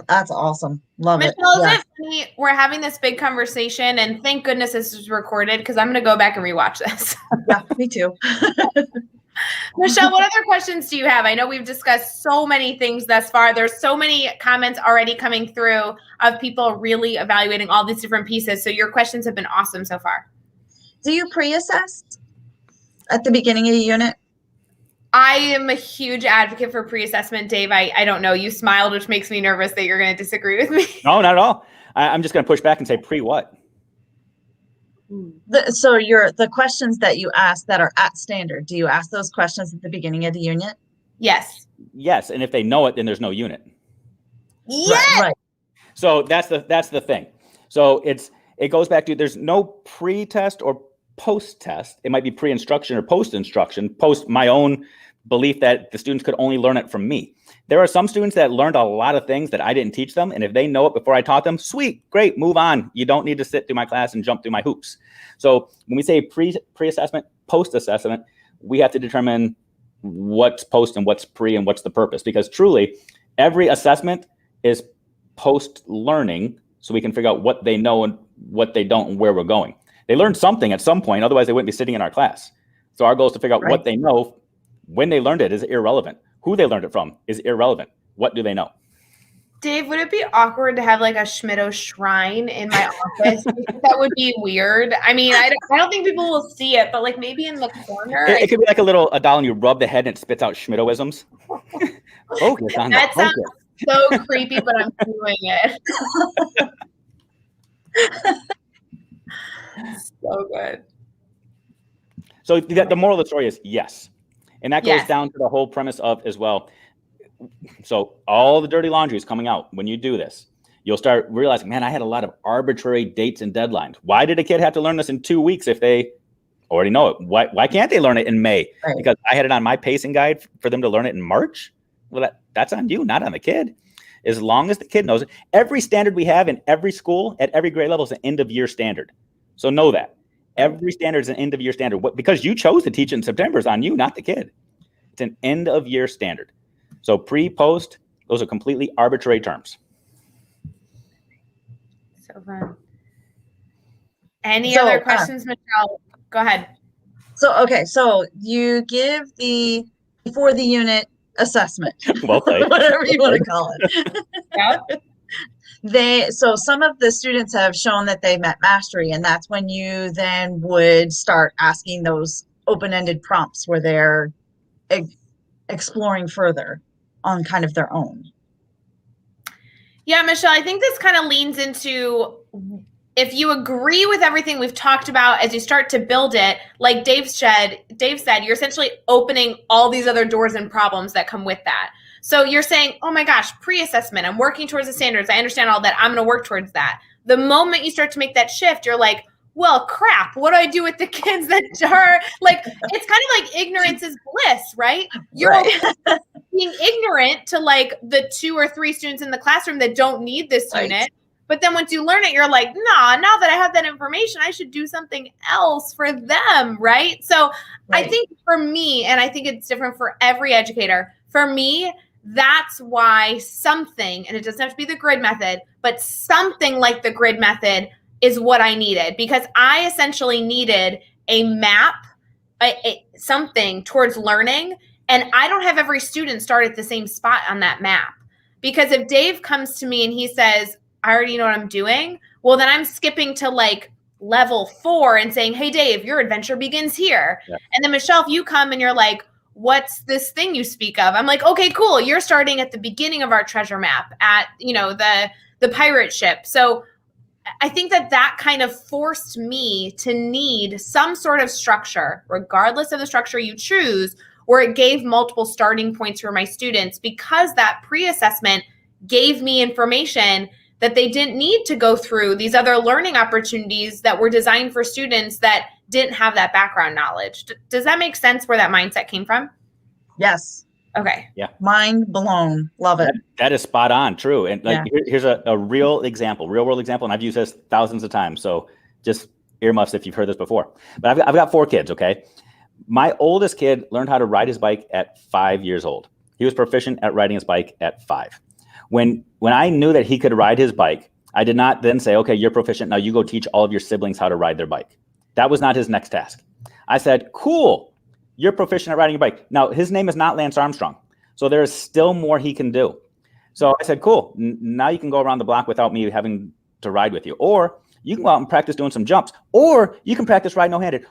That's awesome. Love Michelle, it. Isn't it funny? We're having this big conversation, and thank goodness this is recorded, because I'm going to go back and rewatch this. Yeah, me too. Michelle, what other questions do you have? I know we've discussed so many things thus far. There's so many comments already coming through of people really evaluating all these different pieces. So your questions have been awesome so far. Do you pre-assess at the beginning of the unit? I am a huge advocate for pre-assessment, Dave. I don't know. You smiled, which makes me nervous that you're going to disagree with me. No, not at all. I'm just going to push back and say pre-what? So the questions that you ask that are at standard, do you ask those questions at the beginning of the unit? Yes. Yes, and if they know it, then there's no unit. Yes. Right. So that's the thing. So it goes back to there's no pre-test or post-test. It might be pre-instruction or post-instruction, post my own belief that the students could only learn it from me. There are some students that learned a lot of things that I didn't teach them. And if they know it before I taught them, sweet, great, move on. You don't need to sit through my class and jump through my hoops. So when we say pre-assessment, post-assessment, we have to determine what's post and what's pre and what's the purpose. Because truly, every assessment is post-learning, so we can figure out what they know and what they don't and where we're going. They learned something at some point, otherwise they wouldn't be sitting in our class. So our goal is to figure out what they know. When they learned it is irrelevant. Who they learned it from is irrelevant. What do they know? Dave, would it be awkward to have like a Schmitto shrine in my office? That would be weird. I mean, I don't think people will see it, but like maybe in the corner. It could be like a doll and you rub the head and it spits out Schmittoisms. Focus on that sounds so creepy, but I'm doing it. So good. So the moral of the story is yes. And that goes down to the whole premise of as well. So all the dirty laundry is coming out when you do this. You'll start realizing, man, I had a lot of arbitrary dates and deadlines. Why did a kid have to learn this in 2 weeks if they already know it? Why can't they learn it in May? Right. Because I had it on my pacing guide for them to learn it in March. Well, that's on you, not on the kid. As long as the kid knows it. Every standard we have in every school at every grade level is an end of year standard. So know that. Every standard is an end of year standard. Because you chose to teach it in September is on you, not the kid. It's an end of year standard. So pre, post, those are completely arbitrary terms. So fun. Any other questions, Michelle? Go ahead. So you give the before the unit assessment, whatever you want to call it. Yeah. So some of the students have shown that they met mastery, and that's when you then would start asking those open-ended prompts where they're exploring further on kind of their own. Yeah, Michelle, I think this kind of leans into, if you agree with everything we've talked about as you start to build it, like Dave said, you're essentially opening all these other doors and problems that come with that. So you're saying, oh my gosh, pre-assessment, I'm working towards the standards. I understand all that. I'm going to work towards that. The moment you start to make that shift, you're like, well, crap, what do I do with the kids that are like, it's kind of like ignorance is bliss, right? You're being ignorant to like the 2 or 3 students in the classroom that don't need this unit. But then once you learn it, you're like, nah, now that I have that information, I should do something else for them, right? So I think for me, and I think it's different for every educator, for me, that's why something, and it doesn't have to be the grid method, but something like the grid method is what I needed, because I essentially needed a map, something towards learning. And I don't have every student start at the same spot on that map. Because if Dave comes to me and he says, I already know what I'm doing, well, then I'm skipping to like level 4 and saying, hey, Dave, your adventure begins here. Yeah. And then Michelle, if you come and you're like, what's this thing you speak of? I'm like, okay, cool. You're starting at the beginning of our treasure map at, the pirate ship. So I think that kind of forced me to need some sort of structure, regardless of the structure you choose, where it gave multiple starting points for my students, because that pre-assessment gave me information that they didn't need to go through these other learning opportunities that were designed for students that didn't have that background knowledge. Does that make sense where that mindset came from? Yes. Okay. Yeah. Mind blown. Love it. That is spot on. True. And here's a real world example. And I've used this thousands of times. So just earmuffs if you've heard this before. But I've got 4 kids. Okay. My oldest kid learned how to ride his bike at 5 years old. He was proficient at riding his bike at 5. When I knew that he could ride his bike, I did not then say, okay, you're proficient. Now you go teach all of your siblings how to ride their bike. That was not his next task. I said, cool. You're proficient at riding your bike. Now, his name is not Lance Armstrong. So there is still more he can do. So I said, cool. Now you can go around the block without me having to ride with you. Or you can go out and practice doing some jumps. Or you can practice riding no-handed.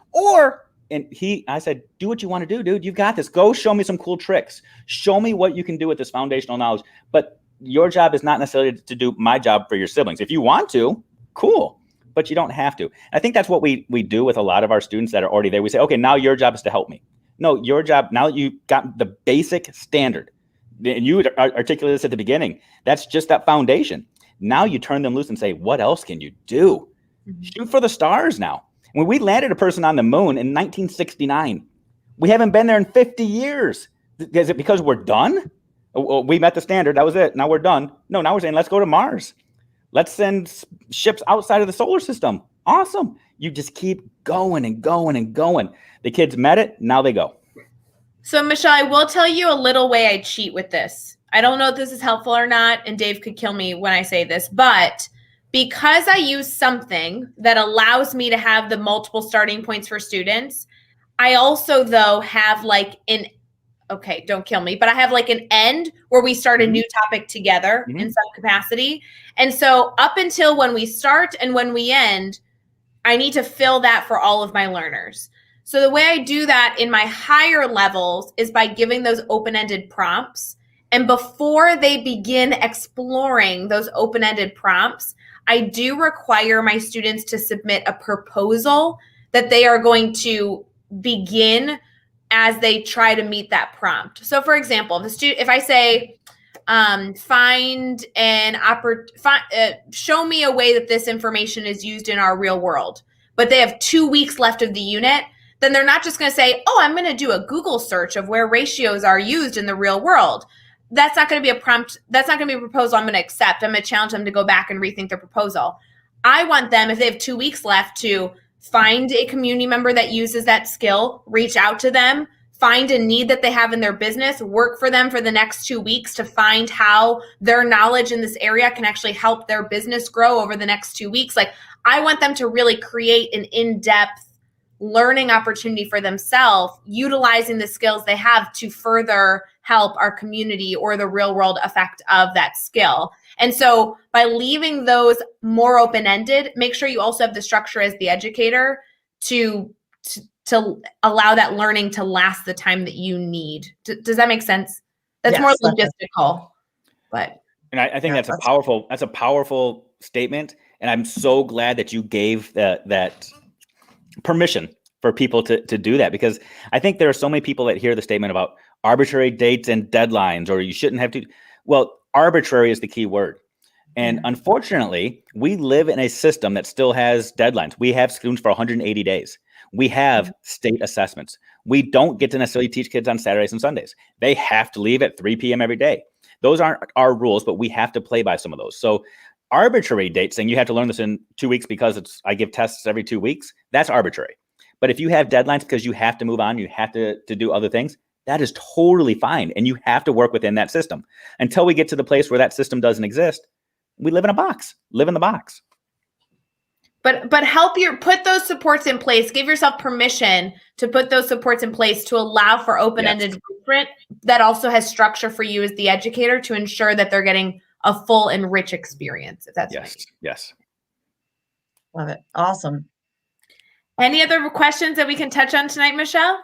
I said, do what you want to do, dude. You've got this. Go show me some cool tricks. Show me what you can do with this foundational knowledge. But your job is not necessarily to do my job for your siblings. If you want to, cool. But you don't have to. I think that's what we do with a lot of our students that are already there. We say, okay, now your job is to help me. No, your job, now that you got the basic standard, and you articulated this at the beginning, that's just that foundation. Now you turn them loose and say, what else can you do? Mm-hmm. Shoot for the stars now. When we landed a person on the moon in 1969, we haven't been there in 50 years. Is it because we're done? We met the standard. That was it. Now we're done. No, now we're saying, let's go to Mars. Let's send ships outside of the solar system. Awesome. You just keep going and going and going. The kids met it. Now they go. So Michelle, I will tell you a little way I cheat with this. I don't know if this is helpful or not, and Dave could kill me when I say this, but because I use something that allows me to have the multiple starting points for students, I also, though, have like okay, don't kill me, but I have like an end where we start a new topic together in some capacity. And so up until when we start and when we end, I need to fill that for all of my learners. So the way I do that in my higher levels is by giving those open-ended prompts. And before they begin exploring those open-ended prompts, I do require my students to submit a proposal that they are going to begin as they try to meet that prompt. So for example, if I say, show me a way that this information is used in our real world, but they have 2 weeks left of the unit, then they're not just going to say, oh, I'm going to do a Google search of where ratios are used in the real world. That's not going to be a prompt. That's not going to be a proposal I'm going to accept. I'm going to challenge them to go back and rethink their proposal. I want them, if they have 2 weeks left, to find a community member that uses that skill, reach out to them, find a need that they have in their business, work for them for the next 2 weeks to find how their knowledge in this area can actually help their business grow over the next 2 weeks. Like, I want them to really create an in-depth learning opportunity for themselves, utilizing the skills they have to further help our community or the real world effect of that skill. And so by leaving those more open-ended, make sure you also have the structure as the educator to allow that learning to last the time that you need. Does that make sense? That's more logistical, but. And I think that's a powerful statement. And I'm so glad that you gave that permission for people to do that, because I think there are so many people that hear the statement about arbitrary dates and deadlines, or you shouldn't have to. Well, arbitrary is the key word. And unfortunately, we live in a system that still has deadlines. We have students for 180 days. We have state assessments. We don't get to necessarily teach kids on Saturdays and Sundays. They have to leave at 3 p.m. every day. Those aren't our rules, but we have to play by some of those. So arbitrary dates, saying you have to learn this in 2 weeks because I give tests every 2 weeks, that's arbitrary. But if you have deadlines because you have to move on, you have to do other things, that is totally fine. And you have to work within that system. Until we get to the place where that system doesn't exist, we live in a box. Live in the box. But put those supports in place. Give yourself permission to put those supports in place to allow for open-ended blueprint that also has structure for you as the educator to ensure that they're getting a full and rich experience. If that's right. Yes. Love it. Awesome. Any other questions that we can touch on tonight, Michelle?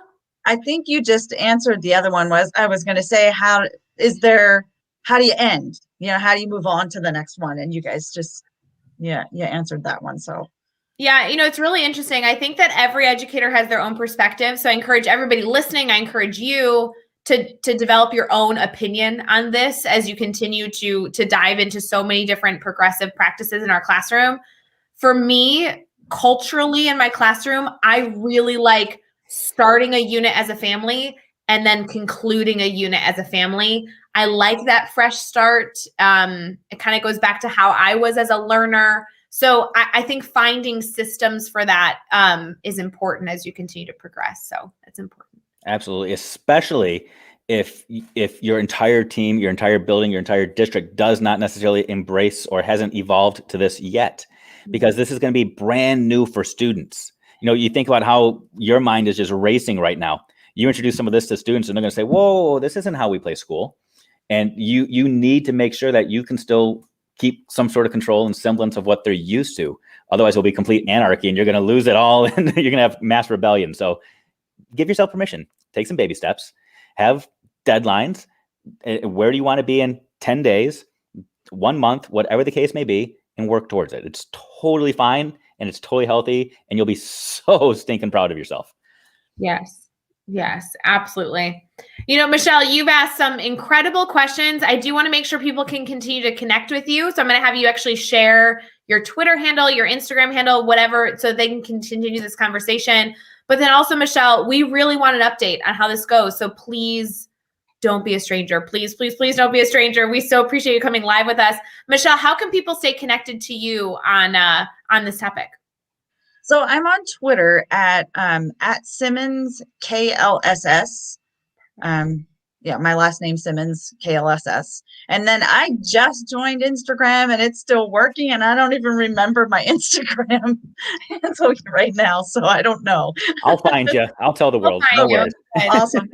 I think you just answered the other one. I was going to say, how do you end? How do you move on to the next one? And you guys just, you answered that one. So yeah, it's really interesting. I think that every educator has their own perspective. So I encourage everybody listening. I encourage you to develop your own opinion on this as you continue to dive into so many different progressive practices in our classroom. For me, culturally in my classroom, I really like starting a unit as a family and then concluding a unit as a family. I like that fresh start. It kind of goes back to how I was as a learner. So I think finding systems for that is important as you continue to progress. So that's important. Absolutely. Especially if your entire team, your entire building, your entire district does not necessarily embrace or hasn't evolved to this yet, because this is going to be brand new for students. You think about how your mind is just racing right now. You introduce some of this to students and they're going to say, whoa, this isn't how we play school. And you need to make sure that you can still keep some sort of control and semblance of what they're used to. Otherwise, it'll be complete anarchy and you're going to lose it all and you're going to have mass rebellion. So give yourself permission. Take some baby steps. Have deadlines. Where do you want to be in 10 days, 1 month, whatever the case may be, and work towards it. It's totally fine and it's totally healthy and you'll be so stinking proud of yourself. Yes, absolutely. Michelle, you've asked some incredible questions. I do want to make sure people can continue to connect with you. So I'm going to have you actually share your Twitter handle, your Instagram handle, whatever, so they can continue this conversation. But then also, Michelle, we really want an update on how this goes. So please don't be a stranger. Please, please, please don't be a stranger. We so appreciate you coming live with us. Michelle, how can people stay connected to you on this topic? So I'm on Twitter at Simmons KLSS. Yeah, my last name Simmons KLSS. And then I just joined Instagram and it's still working and I don't even remember my Instagram so right now. So I don't know. I'll find you. I'll tell the world. No worries. Awesome.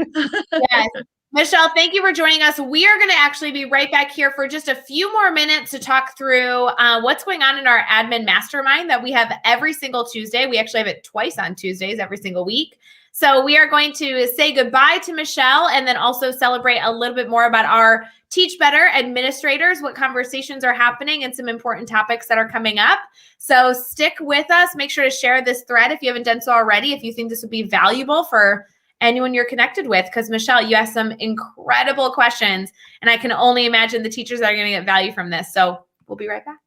Yes. Michelle, thank you for joining us. We are going to actually be right back here for just a few more minutes to talk through what's going on in our admin mastermind that we have every single Tuesday. We actually have it twice on Tuesdays every single week. So we are going to say goodbye to Michelle and then also celebrate a little bit more about our Teach Better administrators, what conversations are happening and some important topics that are coming up. So stick with us. Make sure to share this thread if you haven't done so already, if you think this would be valuable for anyone you're connected with, because Michelle, you asked some incredible questions and I can only imagine the teachers that are going to get value from this. So we'll be right back.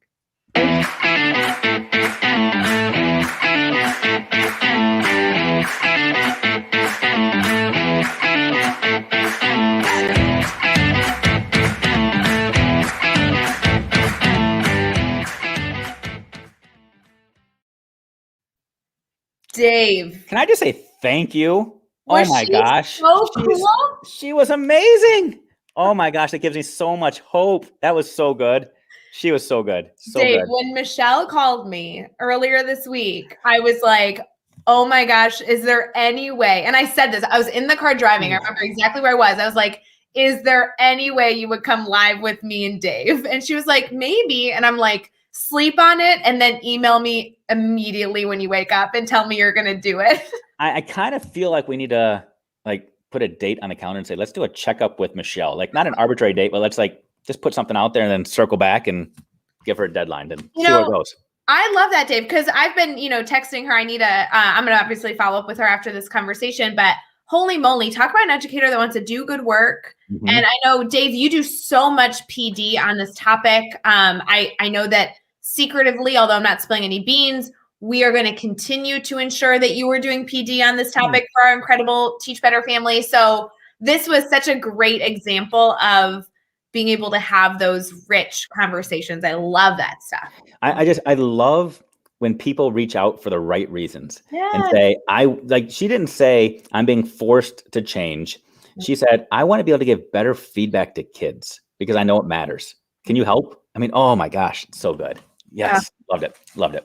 Dave. Can I just say thank you? Oh my gosh. So cool. She was amazing. Oh my gosh, that gives me so much hope. That was so good. She was so good. So Dave, good. when Michelle called me earlier this week, I was like, oh my gosh, is there any way? And I said this, I was in the car driving. I remember exactly where I was. I was like, is there any way you would come live with me and Dave? And she was like, maybe. And I'm like, sleep on it and then email me immediately when you wake up and tell me you're going to do it. I kind of feel like we need to put a date on the calendar and say, let's do a checkup with Michelle. Like not an arbitrary date, but let's just put something out there and then circle back and give her a deadline and see where it goes. I love that, Dave, because I've been, texting her. I'm going to obviously follow up with her after this conversation, but holy moly, talk about an educator that wants to do good work. Mm-hmm. And I know, Dave, you do so much PD on this topic. I know that secretively, although I'm not spilling any beans, we are going to continue to ensure that you are doing PD on this topic for our incredible Teach Better family. So this was such a great example of being able to have those rich conversations. I love that stuff. I love when people reach out for the right reasons and say, she didn't say I'm being forced to change. She said, I want to be able to give better feedback to kids because I know it matters. Can you help? I mean, oh my gosh, so good. Yes. Loved it.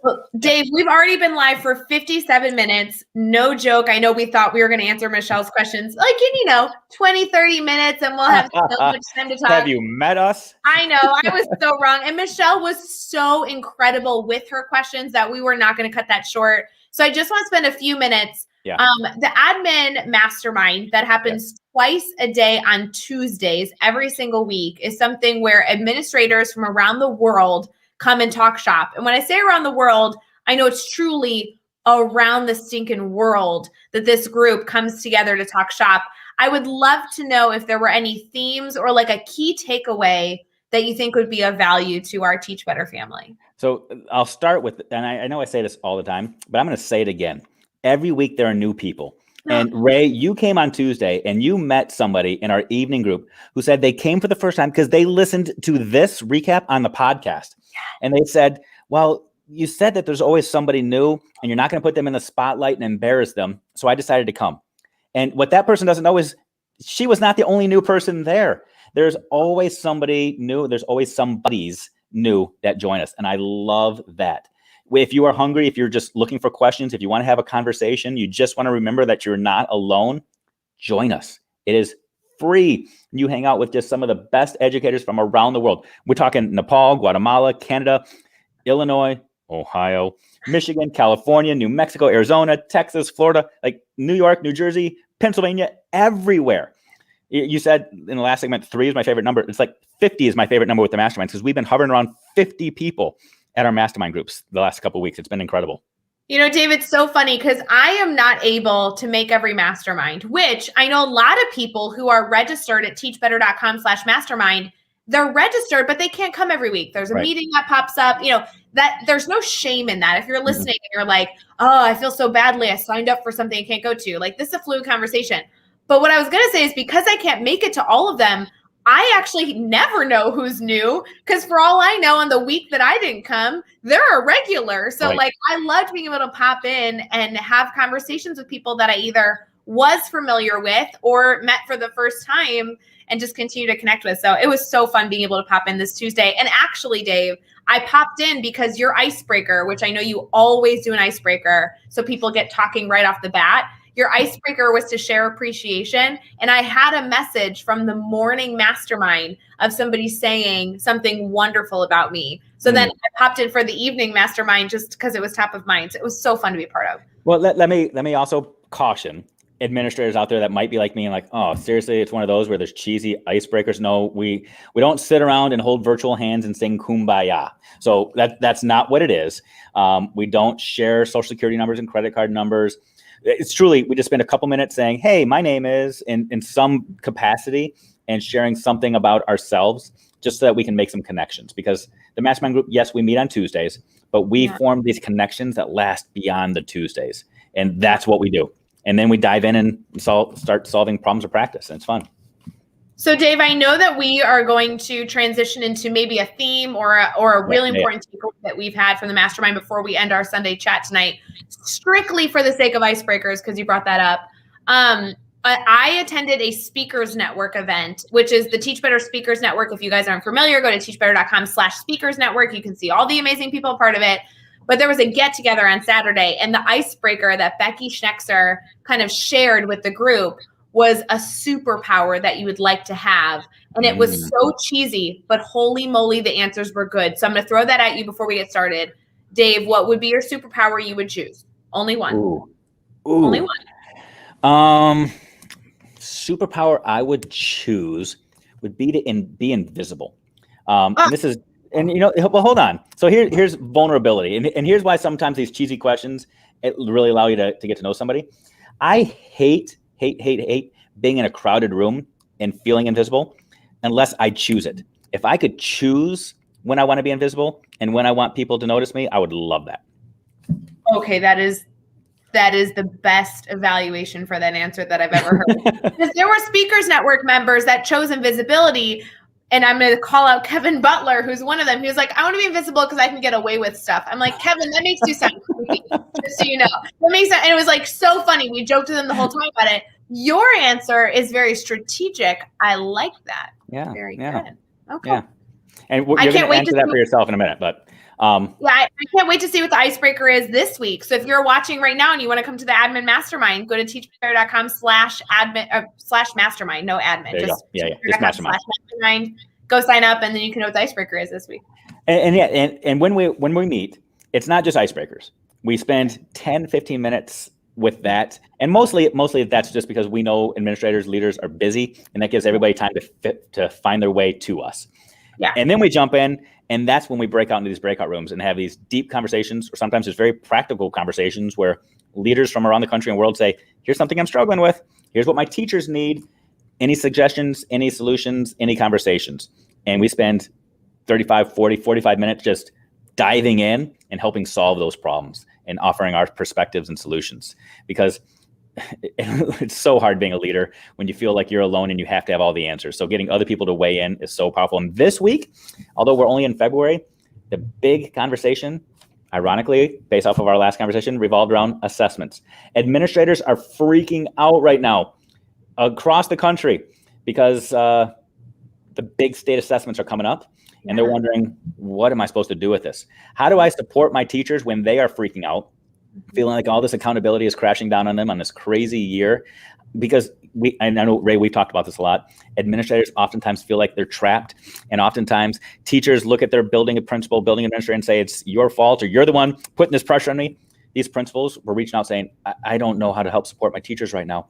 Well, Dave, we've already been live for 57 minutes. No joke. I know we thought we were going to answer Michelle's questions in, 20, 30 minutes and we'll have so much time to talk. Have you met us? I know. I was so wrong. And Michelle was so incredible with her questions that we were not going to cut that short. So I just want to spend a few minutes. Yeah. The admin mastermind that happens twice a day on Tuesdays every single week is something where administrators from around the world come and talk shop. And when I say around the world, I know it's truly around the stinking world that this group comes together to talk shop. I would love to know if there were any themes or a key takeaway that you think would be of value to our Teach Better family. So I'll start with, and I know I say this all the time, but I'm going to say it again. Every week there are new people. And Ray, you came on Tuesday and you met somebody in our evening group who said they came for the first time because they listened to this recap on the podcast. And they said, well, you said that there's always somebody new and you're not going to put them in the spotlight and embarrass them. So I decided to come. And what that person doesn't know is she was not the only new person there. There's always somebody new. There's always somebody's new that join us. And I love that. If you are hungry, if you're just looking for questions, if you want to have a conversation, you just want to remember that you're not alone, join us. It is free. You hang out with just some of the best educators from around the world. We're talking Nepal, Guatemala, Canada, Illinois, Ohio, Michigan, California, New Mexico, Arizona, Texas, Florida, New York, New Jersey, Pennsylvania, everywhere. You said in the last segment, 3 is my favorite number. It's 50 is my favorite number with the mastermind because we've been hovering around 50 people at our mastermind groups the last couple of weeks. It's been incredible. Dave, it's so funny because I am not able to make every mastermind, which I know a lot of people who are registered at teachbetter.com/mastermind, they're registered, but they can't come every week. There's a meeting that pops up, that there's no shame in that. If you're listening and you're like, oh, I feel so badly. I signed up for something I can't go to. This is a fluid conversation. But what I was going to say is because I can't make it to all of them, I actually never know who's new because for all I know on the week that I didn't come, they're a regular. So Right. like I loved being able to pop in and have conversations with people that I either was familiar with or met for the first time and just continue to connect with. So it was so fun being able to pop in this Tuesday. And actually, Dave, I popped in because your icebreaker, which I know you always do an icebreaker, so people get talking right off the bat. Your icebreaker was to share appreciation. And I had a message from the morning mastermind of somebody saying something wonderful about me. So then I popped in for the evening mastermind just because it was top of mind. So it was so fun to be a part of. Well, let me also caution administrators out there that might be like me and like, oh, seriously, it's one of those where there's cheesy icebreakers. No, we don't sit around and hold virtual hands and sing kumbaya. So that's not what it is. We don't share social security numbers and credit card numbers. It's truly, we just spend a couple minutes saying, hey, my name is in some capacity and sharing something about ourselves just so that we can make some connections. Because the mastermind group, yes, we meet on Tuesdays, but we form these connections that last beyond the Tuesdays. And that's what we do. And then we dive in and start solving problems of practice. And it's fun. So, Dave, I know that we are going to transition into maybe a theme or a really important takeaway that we've had from the mastermind before we end our Sunday chat tonight, strictly for the sake of icebreakers, because you brought that up. I attended a Speakers Network event, which is the Teach Better Speakers Network. If you guys aren't familiar, go to teachbetter.com/speakers network. You can see all the amazing people part of it. But there was a get together on Saturday, and the icebreaker that Becky Schnexer kind of shared with the group was a superpower that you would like to have. And it was so cheesy, but holy moly, the answers were good. So I'm going to throw that at you before we get started. Dave, what would be your superpower you would choose? Only one. Ooh. Only one. Superpower I would choose would be to be invisible. And this is, and well, hold on. So here's vulnerability. And here's why sometimes these cheesy questions, it really allow you to get to know somebody. I hate being in a crowded room and feeling invisible unless I choose it. If I could choose when I want to be invisible and when I want people to notice me, I would love that. Okay, that is the best evaluation for that answer that I've ever heard. Because there were Speakers Network members that chose invisibility, and I'm going to call out Kevin Butler, who's one of them. He was like, I want to be invisible because I can get away with stuff. I'm like, Kevin, that makes you sound creepy, just so you know. That makes sense. And it was like so funny. We joked with him the whole time about it. Your answer is very strategic. I like that. Yeah. Very good. Okay. Yeah. And you're going to answer that for yourself in a minute, but I can't wait to see what the icebreaker is this week. So if you're watching right now and you want to come to the admin mastermind, go to teachbetter.com/admin/mastermind. No admin. Just mastermind. Go sign up, and then you can know what the icebreaker is this week. And when we meet, it's not just icebreakers. We spend 10, 15 minutes with that. And mostly that's just because we know administrators, leaders are busy, and that gives everybody time to find their way to us. Yeah. And then we jump in, and that's when we break out into these breakout rooms and have these deep conversations, or sometimes there's very practical conversations where leaders from around the country and world say, here's something I'm struggling with. Here's what my teachers need. Any suggestions, any solutions, any conversations. And we spend 35, 40, 45 minutes just diving in and helping solve those problems and offering our perspectives and solutions. Because it's so hard being a leader when you feel like you're alone and you have to have all the answers. So getting other people to weigh in is so powerful. And this week, although we're only in February, the big conversation, ironically, based off of our last conversation, revolved around assessments. Administrators are freaking out right now across the country because the big state assessments are coming up, and they're wondering, what am I supposed to do with this? How do I support my teachers when they are freaking out, feeling like all this accountability is crashing down on them on this crazy year? Because I know, Ray, we've talked about this a lot. Administrators oftentimes feel like they're trapped. And oftentimes teachers look at their building principal, building administrator, and say, it's your fault, or you're the one putting this pressure on me. These principals were reaching out saying, I don't know how to help support my teachers right now.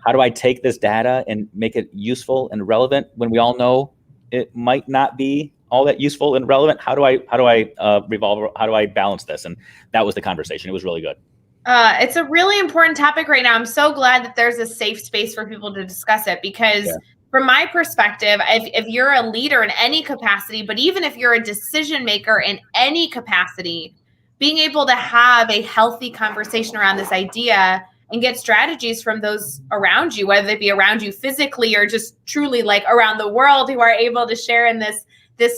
How do I take this data and make it useful and relevant when we all know it might not be all that useful and relevant? How do I balance this? And that was the conversation. It was really good. It's a really important topic right now. I'm so glad that there's a safe space for people to discuss it, because from my perspective, if you're a leader in any capacity, but even if you're a decision maker in any capacity, being able to have a healthy conversation around this idea and get strategies from those around you, whether they be around you physically or just truly like around the world, who are able to share in this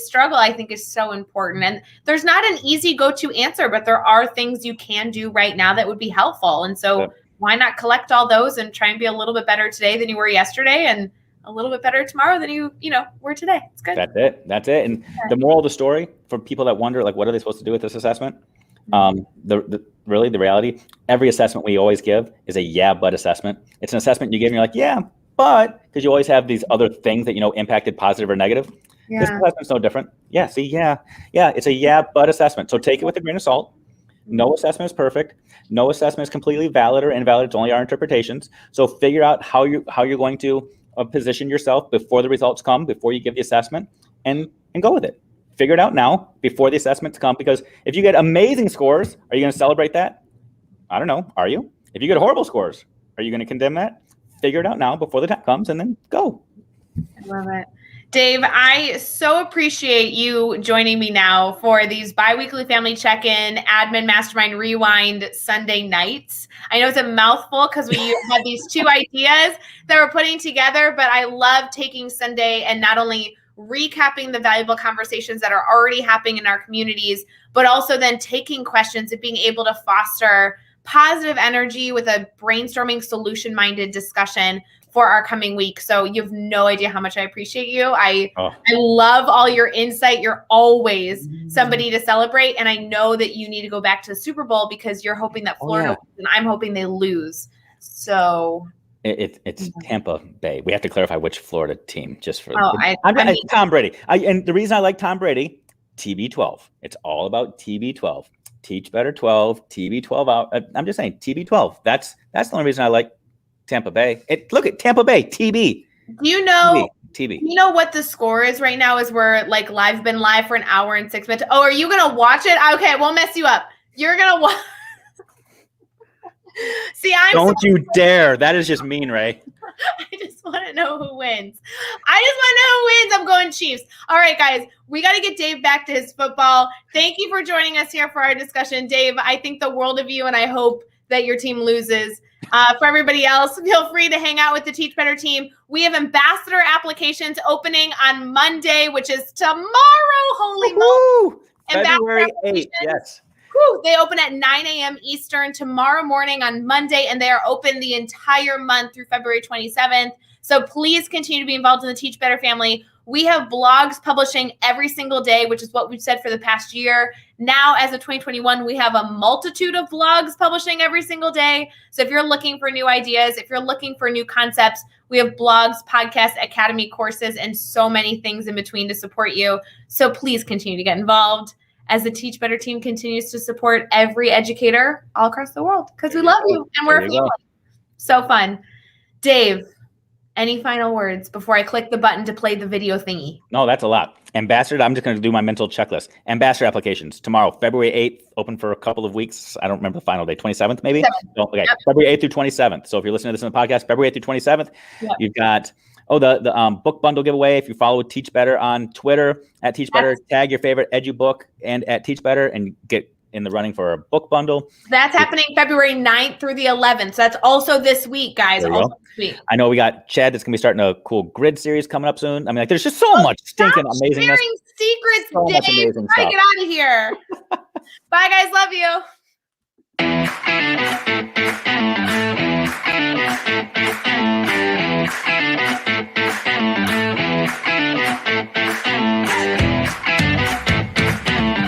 struggle, I think is so important. And there's not an easy go-to answer, but there are things you can do right now that would be helpful. And so why not collect all those and try and be a little bit better today than you were yesterday, and a little bit better tomorrow than you were today. It's good. That's it. And the moral of the story for people that wonder, like, what are they supposed to do with this assessment? The reality, every assessment we always give is a yeah, but assessment. It's an assessment you give and you're like, yeah, but, because you always have these other things that, impacted positive or negative. Yeah. This assessment's no different. Yeah. See, yeah. It's a yeah, but assessment. So take it with a grain of salt. No assessment is perfect. No assessment is completely valid or invalid. It's only our interpretations. So figure out how you're going to position yourself before the results come, before you give the assessment, and go with it. Figure it out now before the assessments come, because if you get amazing scores, are you going to celebrate that? I don't know. Are you? If you get horrible scores, are you going to condemn that? Figure it out now before the time comes, and then go. I love it. Dave, I so appreciate you joining me now for these biweekly family check-in, admin Mastermind Rewind Sunday nights. I know it's a mouthful because we have these two ideas that we're putting together, but I love taking Sunday and not only recapping the valuable conversations that are already happening in our communities, but also then taking questions and being able to foster positive energy with a brainstorming, solution-minded discussion for our coming week. So you have no idea how much I appreciate you. I love all your insight. You're always somebody to celebrate. And I know that you need to go back to the Super Bowl because you're hoping that Florida wins, and I'm hoping they lose. So it's Tampa Bay. We have to clarify which Florida team, just for Tom Brady. And the reason I like Tom Brady, TB12. It's all about TB12. Teach better 12, TB12 out. I'm just saying TB12. That's the only reason I like Tampa Bay. Look at Tampa Bay, TB. Do you know TB? You know what the score is right now? Is we're like been live for an hour and 6 minutes. Oh, are you gonna watch it? Okay, we'll mess you up. You're gonna watch. See, Don't you dare! That is just mean, Ray. I just want to know who wins. I'm going Chiefs. All right, guys, we got to get Dave back to his football. Thank you for joining us here for our discussion, Dave. I think the world of you, and I hope that your team loses. For everybody else, feel free to hang out with the Teach Better team. We have ambassador applications opening on Monday, which is tomorrow. Holy moly! February 8th, yes. They open at 9 a.m. Eastern tomorrow morning on Monday, and they are open the entire month through February 27th. So please continue to be involved in the Teach Better family. We have blogs publishing every single day, which is what we've said for the past year. Now, as of 2021, we have a multitude of blogs publishing every single day. So if you're looking for new ideas, if you're looking for new concepts, we have blogs, podcasts, academy courses, and so many things in between to support you. So please continue to get involved as the Teach Better team continues to support every educator all across the world, because we love you and we're a family. So fun. Dave, any final words before I click the button to play the video thingy? No, that's a lot. Ambassador, I'm just going to do my mental checklist. Ambassador applications tomorrow, February 8th, open for a couple of weeks. I don't remember the final day, 27th maybe? Okay, yep. February 8th through 27th. So if you're listening to this in the podcast, February 8th through 27th, you've got the book bundle giveaway. If you follow Teach Better on Twitter, at Teach Better, tag your favorite edu book and at Teach Better and get in the running for a book bundle. That's happening February 9th through the 11th. So that's also this week, guys. Also this week. I know we got Chad that's going to be starting a cool grid series coming up soon. I mean, there's just so much stinking amazingness. Sharing secrets, so Dave. Get out of here. Bye, guys. Love you.